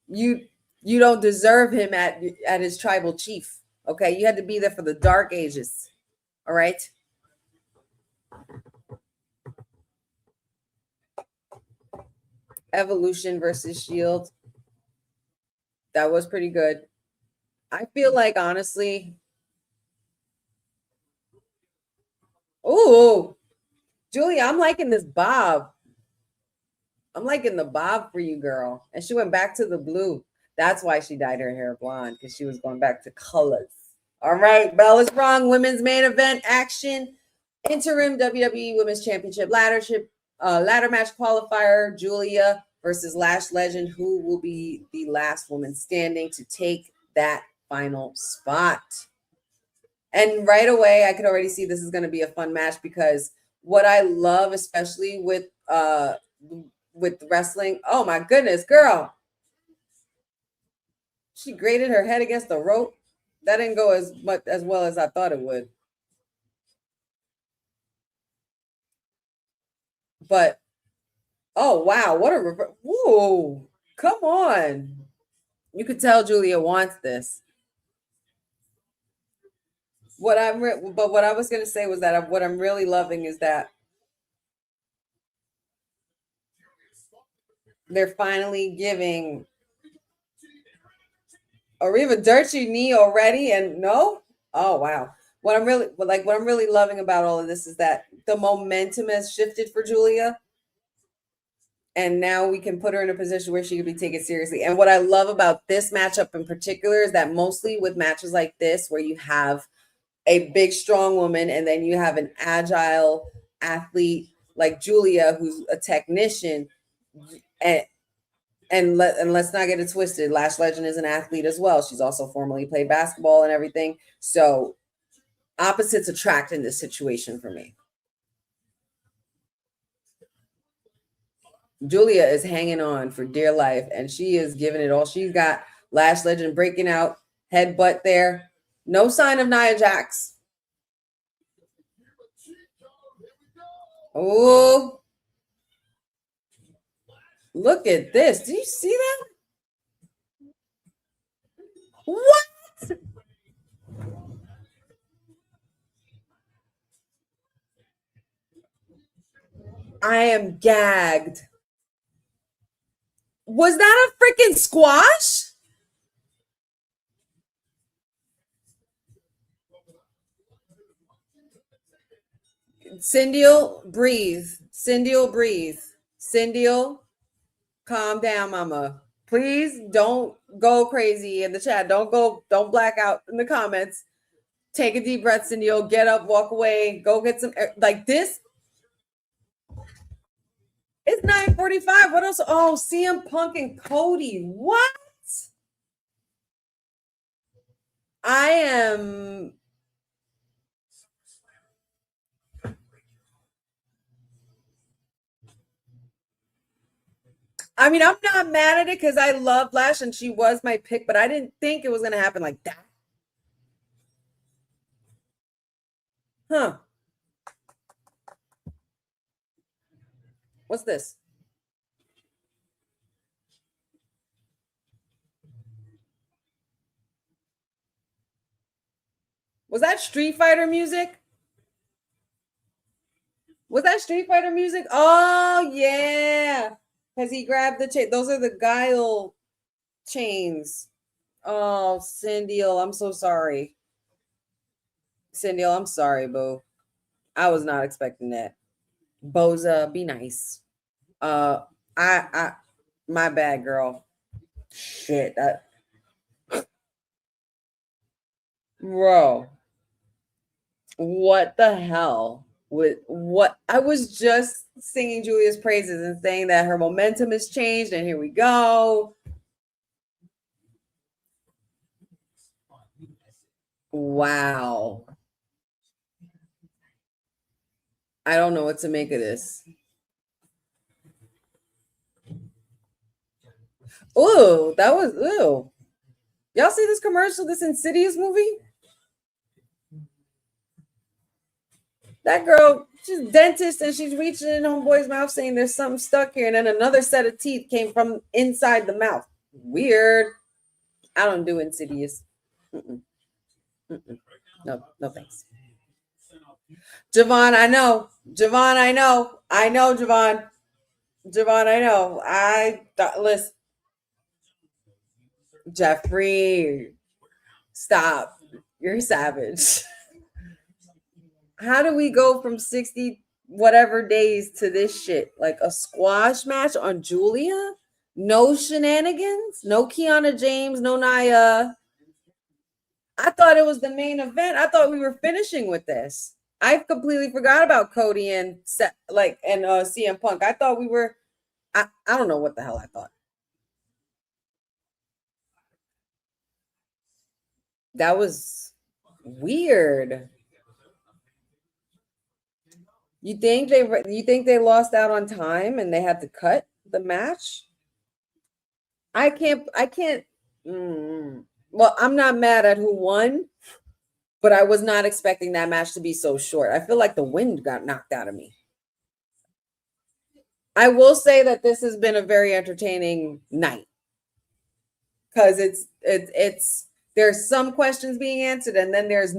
you don't deserve him at his tribal chief. Okay, you had to be there for the dark ages. All right. Evolution versus Shield. That was pretty good. I feel like, honestly, ooh, Giulia, I'm liking this bob. I'm liking the bob for you, girl. And she went back to the blue. That's why she dyed her hair blonde, because she was going back to colors. All right, Bell is wrong. Women's main event action. Interim WWE Women's Championship ladder match qualifier. Giulia versus Lash Legend, who will be the last woman standing to take that final spot. And right away, I could already see this is going to be a fun match, because what I love, especially with wrestling, oh my goodness, girl, she grated her head against the rope. That didn't go as well as I thought it would. But oh wow, what a whoa! Come on, you could tell Giulia wants this. What I was going to say was that what I'm really loving is that they're finally giving Ariva dirty knee already, and no, oh wow. What I'm really loving about all of this is that the momentum has shifted for Giulia, and now we can put her in a position where she can be taken seriously. And what I love about this matchup in particular is that mostly with matches like this, where you have a big, strong woman, and then you have an agile athlete like Giulia, who's a technician, and let's not get it twisted. Lash Legend is an athlete as well. She's also formerly played basketball and everything. So opposites attract in this situation for me. Giulia is hanging on for dear life, and she is giving it all she's got. Lash Legend breaking out, headbutt there. No sign of Nia Jax. Oh, look at this. Do you see that? What? I am gagged. Was that a freaking squash? Cindy'll breathe. Cindy'll breathe. Cindy'll calm down, mama. Please don't go crazy in the chat. Don't black out in the comments. Take a deep breath, Cindy'll get up, walk away, go get some air. Like this. It's 9:45. What else? Oh, CM Punk and Cody. What? I am. I mean, I'm not mad at it because I love Lash and she was my pick, but I didn't think it was going to happen like that. Huh. What's this? Was that Street Fighter music? Was that Street Fighter music? Oh, yeah. Because he grabbed the chain. Those are the Guile chains. Oh, Cindy'll, I'm so sorry. Cindy'll, I'm sorry, boo. I was not expecting that. Boza, be nice. My bad, girl. Shit. Bro. What the hell? What I was just singing Giulia's praises and saying that her momentum has changed, and here we go. Wow. I don't know what to make of this. Oh, that was Y'all see this commercial, this Insidious movie? That girl, she's a dentist and she's reaching in homeboy's mouth saying there's something stuck here. And then another set of teeth came from inside the mouth. Weird. I don't do Insidious. Mm-mm. Mm-mm. No, no thanks. Javon, I know. Javon, I know. I know, Javon. Javon, I know. Listen. Jeffrey, stop. You're savage. How do we go from 60 whatever days to this shit? Like a squash match on Giulia? No shenanigans? No Kiana James, no Nia. I thought it was the main event. I thought we were finishing with this. I completely forgot about Cody and CM Punk. I thought we were. I don't know what the hell I thought. That was weird. You think they lost out on time and they had to cut the match? I can't. Well, I'm not mad at who won, but I was not expecting that match to be so short. I feel like the wind got knocked out of me. I will say that this has been a very entertaining night because it's there's some questions being answered, and then there's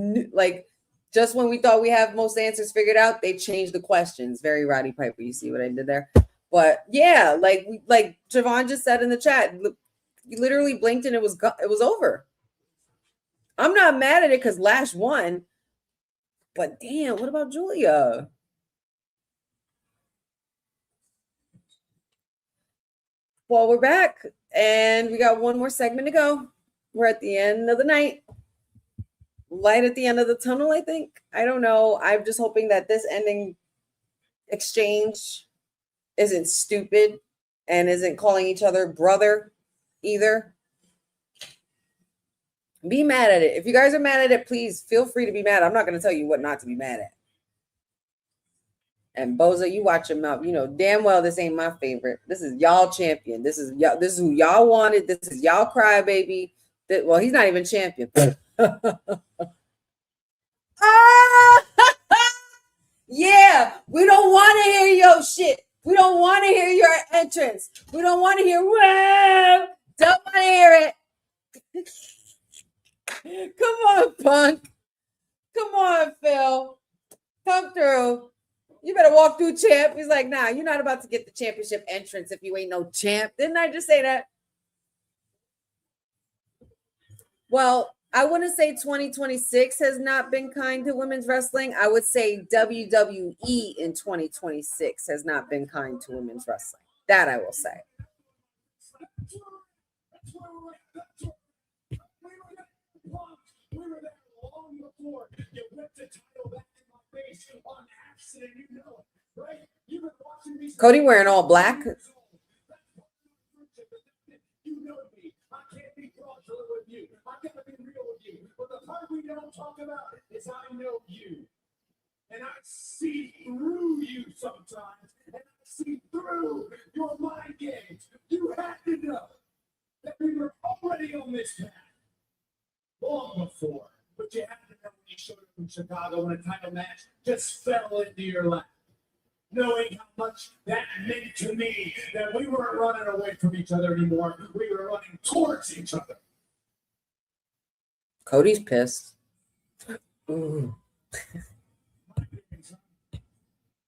just when we thought we have most answers figured out, they changed the questions. Very Roddy Piper. You see what I did there? But yeah, like Javon just said in the chat, you literally blinked and it was over. I'm not mad at it because Lash won, but damn, what about Giulia? Well, we're back and we got one more segment to go. We're at the end of the night. Light at the end of the tunnel, I think. I don't know. I'm just hoping that this ending exchange isn't stupid and isn't calling each other brother either. Be mad at it. If you guys are mad at it, please feel free to be mad. I'm not going to tell you what not to be mad at. And Boza, you watch your mouth. You know damn well this ain't my favorite. This is y'all champion. This is who y'all wanted. This is y'all crybaby. Well, he's not even champion. Yeah, we don't want to hear your shit. We don't want to hear your entrance. We don't want to hear, well, don't want to hear it. Come on, Punk. Come on, Phil. Come through. You better walk through, champ. He's like, nah, you're not about to get the championship entrance if you ain't no champ. Didn't I just say that? Well, I wouldn't say 2026 has not been kind to women's wrestling. I would say WWE in 2026 has not been kind to women's wrestling. That I will say. Cody wearing all black. We don't talk about it is I know you, and I see through you sometimes, and I see through your mind games. You had to know that we were already on this path long before, but you had to know when you showed up in Chicago when a title match just fell into your lap, knowing how much that meant to me, that we weren't running away from each other anymore, we were running towards each other. Cody's pissed. Ooh.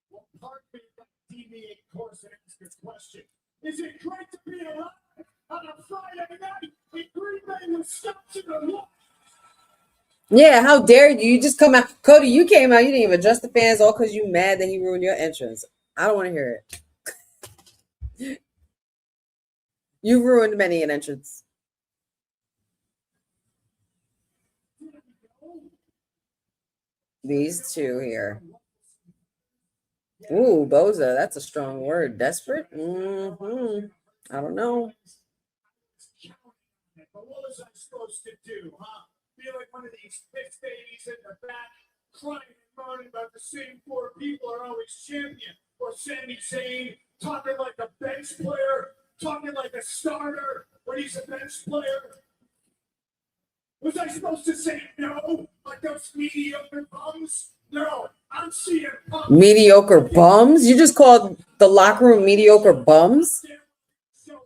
What part of me that deviate course and ask this question? Is it great to be alive on a Friday night in Green Bay, Wisconsin? Yeah, how dare you? You just come out. Cody, you came out. You didn't even address the fans all because you mad that he ruined your entrance. I don't want to hear it. You ruined many an entrance. These two here. Ooh, Boza, that's a strong word. Desperate? Mm-hmm. I don't know. But what was I supposed to do, huh? Feel like one of these pissed babies in the back, crying and moaning about the same four people are always champion, or Sami Zayn talking like a bench player, talking like a starter when he's a bench player. Was I supposed to say no? Like those mediocre bums? No, I'm seeing Mediocre bums? You just called the locker room mediocre bums? So I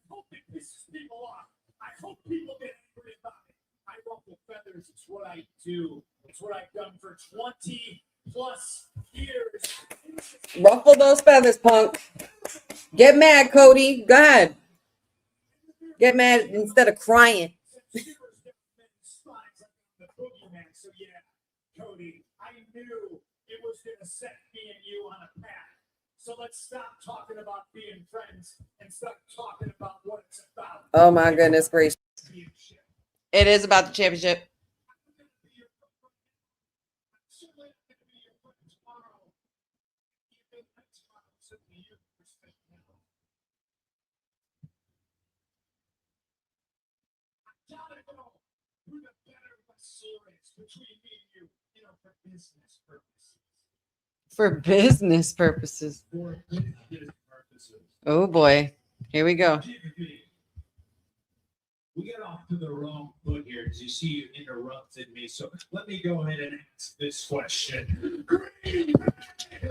hope it pisses people off. I hope people get angry about it. I ruffle feathers. It's what I do. It's what I've done for 20 plus years. Ruffle those feathers, punk. Get mad, Cody. Go ahead. Get mad instead of crying. So yeah, Cody, I knew it was gonna set me and you on a path. So let's stop talking about being friends and start talking about what it's about. Oh my goodness gracious. It is about the championship. Between me and you, for business purposes. For business purposes. For business purposes. Oh boy. Here we go. We got off to the wrong foot here because you see you interrupted me. So let me go ahead and ask this question.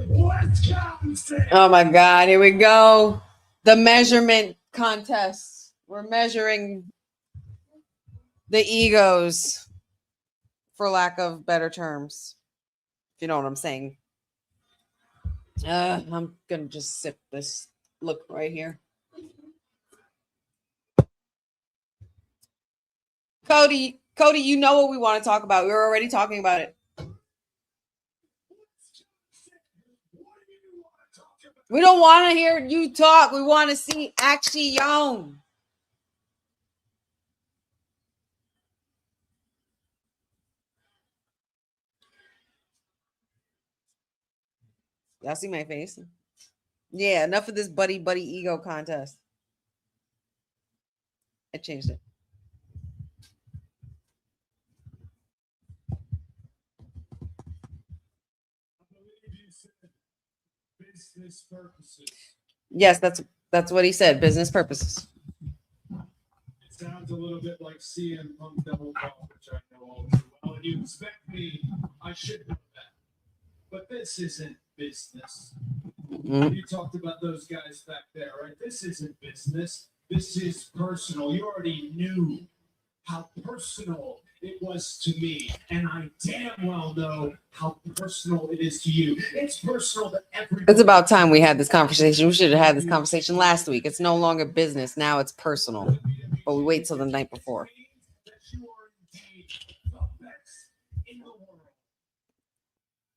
Wisconsin. Oh my God. Here we go. The measurement contest. We're measuring the egos, for lack of better terms. If you know what I'm saying. I'm going to just sip this look right here. Cody, you know what we want to talk about. We were already talking about it. We don't want to hear you talk. We want to see action. Y'all see my face? Yeah, enough of this buddy ego contest. I changed it. Business purposes. Yes, that's what he said. Business purposes. It sounds a little bit like CM Punk double talk, which I know all too well. And you expect me, I should know that. But this isn't business. You talked about those guys back there, right? This isn't business. This is personal. You already knew how personal it was to me, and I damn well know how personal it is to you. It's personal to everybody. It's about time we had this conversation. We should have had this conversation last week. It's no longer business. Now it's personal. But we wait till the night before.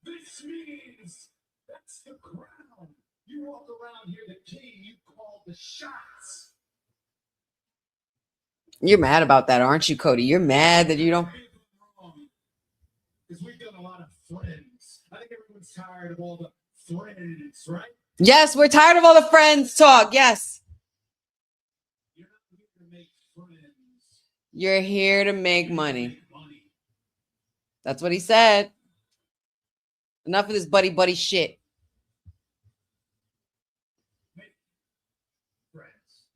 This means that's the crown. You walk around here the king, you call the shots. You're mad about that, aren't you, Cody? You're mad that you don't. Because we've done a lot of friends. I think everyone's tired of all the friends, right? Yes, we're tired of all the friends talk. Yes. You're not here to make friends. You're here to make money. That's what he said. Enough of this buddy shit. Make friends.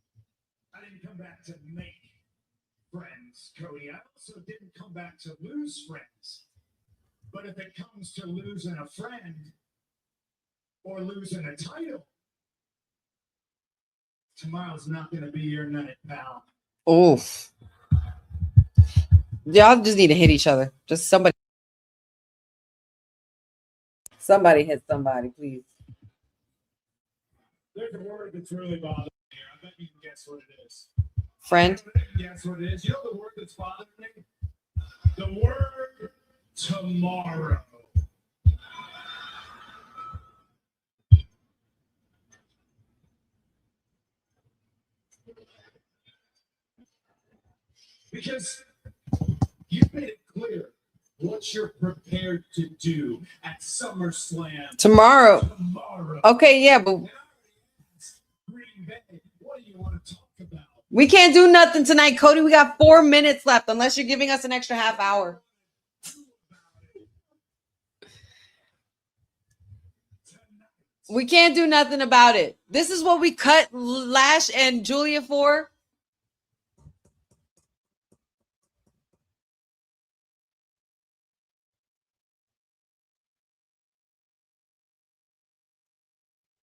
I didn't come back to make friends, Cody. I also didn't come back to lose friends. But if it comes to losing a friend or losing a title, tomorrow's not going to be your night, pal. Oof. Y'all just need to hit each other. Just somebody hit somebody, please. There's a word that's really bothering me here. I bet you can guess what it is. Friend? Guess what it is. You know the word that's bothering me? The word tomorrow. Because you made it clear what you're prepared to do at SummerSlam Tomorrow. Okay, yeah, but Green Bay, what do you want to talk about? we can't do nothing tonight, Cody. We got 4 minutes left, unless you're giving us an extra half hour. We can't do nothing about it. This is what we cut Lash and Giulia for.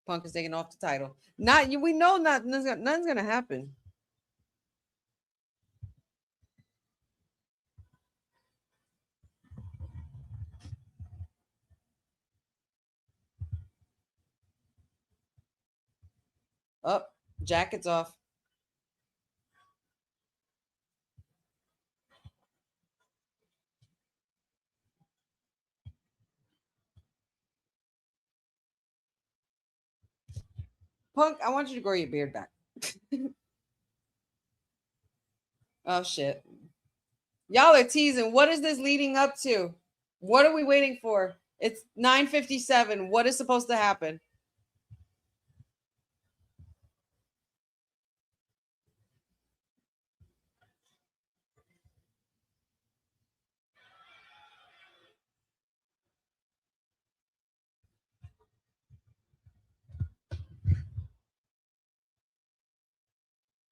Punk is taking off the title. Not you. We know nothing's gonna happen. Up, jacket's off. Punk, I want you to grow your beard back. Oh shit. Y'all are teasing. What is this leading up to? What are we waiting for? It's 9:57. What is supposed to happen?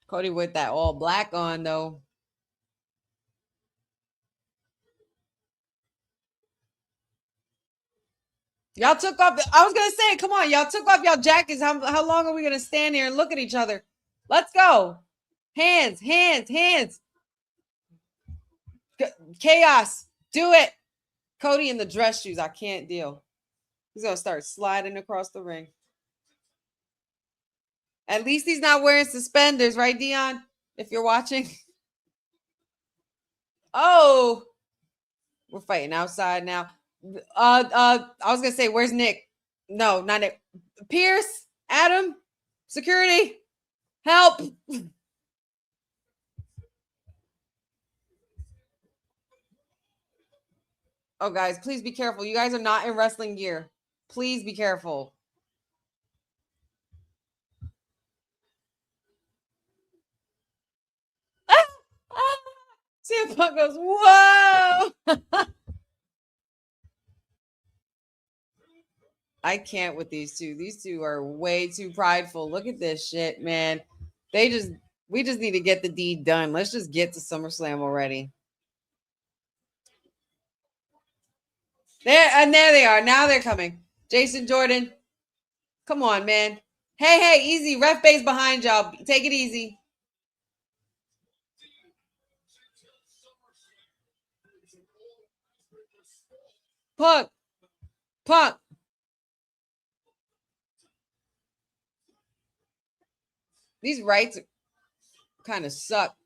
Cody with that all black on though. Y'all took off. I was gonna say, come on, y'all took off y'all jackets. How long are we gonna stand here and look at each other? Let's go. Hands, hands, hands. Chaos. Do it. Cody in the dress shoes. I can't deal. He's gonna start sliding across the ring. At least he's not wearing suspenders, right, Dion? If you're watching. Oh, we're fighting outside now. I was gonna say, where's Nick? No, not Nick. Pierce, Adam, security, help. Oh, guys, please be careful. You guys are not in wrestling gear. Please be careful. CM Punk goes, whoa. I can't with these two. These two are way too prideful. Look at this shit, man. We just need to get the deed done. Let's just get to SummerSlam already. There they are. Now they're coming. Jason Jordan. Come on, man. Hey, easy. Ref base behind y'all. Take it easy. Punk. These rights kind of suck.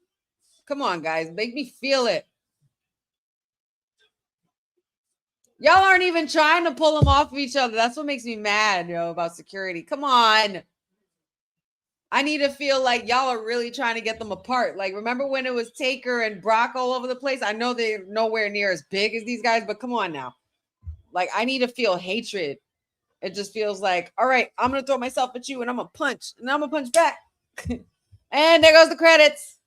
Come on, guys. Make me feel it. Y'all aren't even trying to pull them off of each other. That's what makes me mad, about security. Come on. I need to feel like y'all are really trying to get them apart. Like, remember when it was Taker and Brock all over the place? I know they're nowhere near as big as these guys, but come on now. Like, I need to feel hatred. It just feels like, all right, I'm going to throw myself at you and I'm going to punch. And I'm going to punch back. And there goes the credits.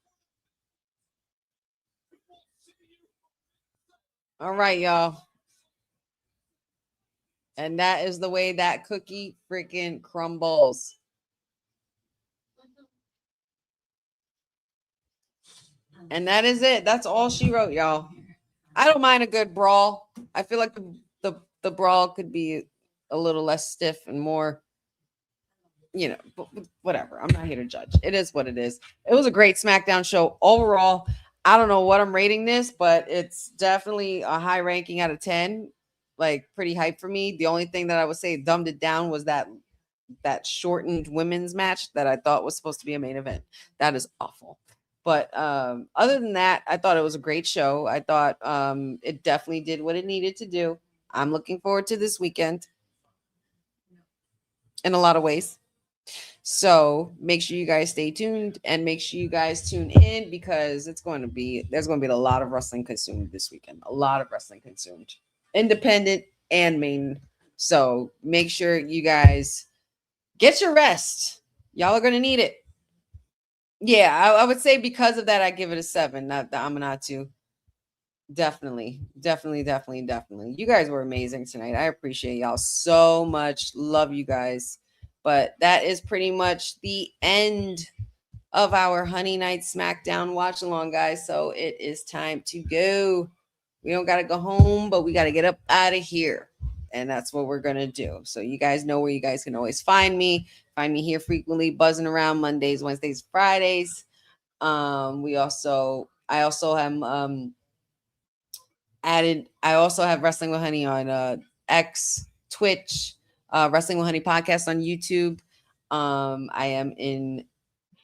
All right, y'all. And that is the way that cookie freaking crumbles. And that is it. That's all she wrote, y'all. I don't mind a good brawl. I feel like the brawl could be a little less stiff and more, but whatever. I'm not here to judge. It is what it is. It was a great SmackDown show overall. I don't know what I'm rating this, but it's definitely a high ranking out of 10. Like, pretty hype for me. The only thing that I would say dumbed it down was that shortened women's match that I thought was supposed to be a main event. That is awful. But other than that, I thought it was a great show. I thought it definitely did what it needed to do. I'm looking forward to this weekend in a lot of ways. So make sure you guys stay tuned and make sure you guys tune in because there's going to be a lot of wrestling consumed this weekend. A lot of wrestling consumed. Independent and main. So make sure you guys get your rest. Y'all are going to need it. Yeah, I would say because of that, I give it a 7. Not the Amanatu. Definitely. You guys were amazing tonight. I appreciate y'all so much. Love you guys. But that is pretty much the end of our Honey Night SmackDown watch along, guys. So it is time to go. We don't got to go home, but we got to get up out of here. and that's what we're gonna do. So you guys know where you guys can always find me. Find me here frequently, buzzing around Mondays, Wednesdays, Fridays. I also have I also have Wrestling with Honey on X, Twitch, Wrestling with Honey podcast on YouTube. I am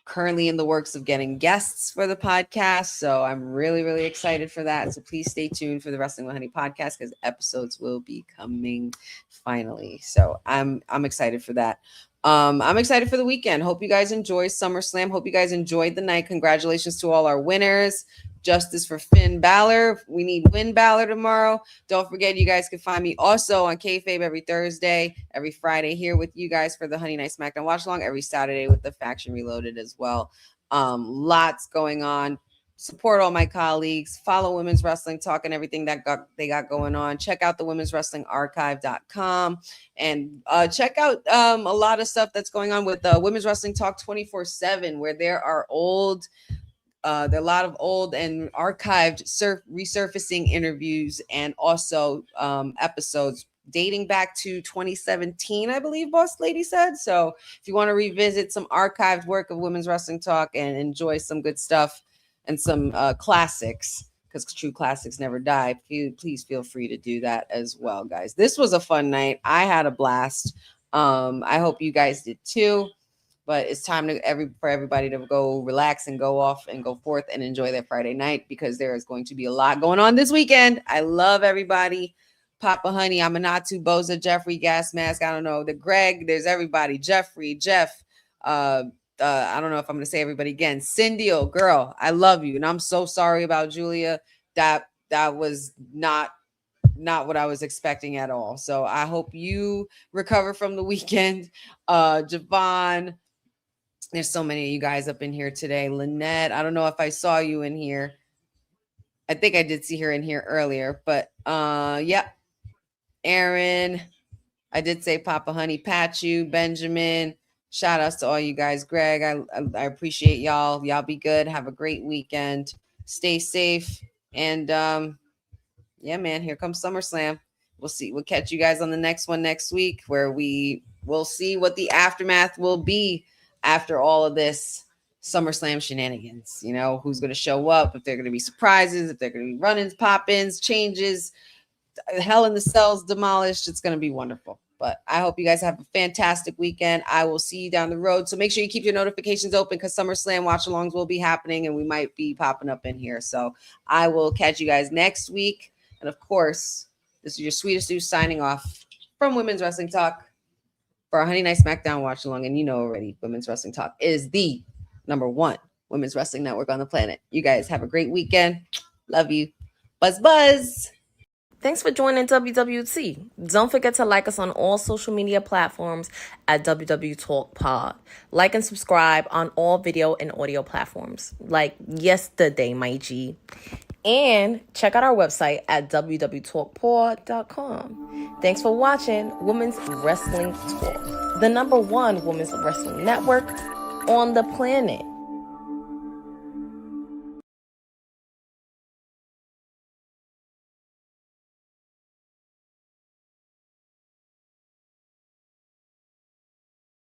currently in the works of getting guests for the podcast, so I'm really, really excited for that. So please stay tuned for the Wrestling with Honey podcast because episodes will be coming finally. So I'm excited for that. I'm excited for the weekend. Hope you guys enjoy SummerSlam. Hope you guys enjoyed the night. Congratulations to all our winners. Justice for Finn Balor. We need Win Balor tomorrow. Don't forget, you guys can find me also on Kayfabe every Thursday, every Friday here with you guys for the Honey Night SmackDown Watch Along, every Saturday with the Faction Reloaded as well. Lots going on. Support all my colleagues. Follow Women's Wrestling Talk and everything they got going on. Check out the Women's Wrestling Archive.com and check out a lot of stuff that's going on with Women's Wrestling Talk 24/7, where there are a lot of old and archived resurfacing interviews and also episodes dating back to 2017, I believe Boss Lady said. So if you want to revisit some archived work of Women's Wrestling Talk and enjoy some good stuff and some classics, because true classics never die, please feel free to do that as well, guys. This was a fun night. I had a blast. I hope you guys did too. But it's time for everybody to go relax and go off and go forth and enjoy their Friday night, because there is going to be a lot going on this weekend. I love everybody. Papa Honey, Aminatu, Boza, Jeffrey, Gas Mask. I don't know. The Greg, there's everybody. Jeffrey, Jeff. I don't know if I'm going to say everybody again. Cindy, oh girl, I love you. And I'm so sorry about Giulia. That was not what I was expecting at all. So I hope you recover from the weekend. Javon, there's so many of you guys up in here today. Lynette, I don't know if I saw you in here. I think I did see her in here earlier, but yeah. Aaron, I did say Papa Honey, Pachu, Benjamin. Shout outs to all you guys. Greg, I appreciate y'all. Y'all be good. Have a great weekend. Stay safe. And yeah, man, here comes SummerSlam. We'll see. We'll catch you guys on the next one next week, where we will see what the aftermath will be after all of this SummerSlam shenanigans. You know, who's going to show up, if they're going to be surprises, if they're going to be run-ins, pop-ins, changes, Hell in the Cells demolished. It's going to be wonderful. But I hope you guys have a fantastic weekend. I will see you down the road. So make sure you keep your notifications open, because SummerSlam watch-alongs will be happening and we might be popping up in here. So I will catch you guys next week. And of course, this is your Sweetest Uce signing off from Women's Wrestling Talk for our Honey Night SmackDown watch-along. And you know already, Women's Wrestling Talk is the #1 women's wrestling network on the planet. You guys have a great weekend. Love you. Buzz, buzz. Thanks for joining WWT. Don't forget to like us on all social media platforms at WW Talk Pod. Like and subscribe on all video and audio platforms like yesterday, my G. And check out our website at www.talkpod.com. Thanks for watching Women's Wrestling Talk, the #1 women's wrestling network on the planet.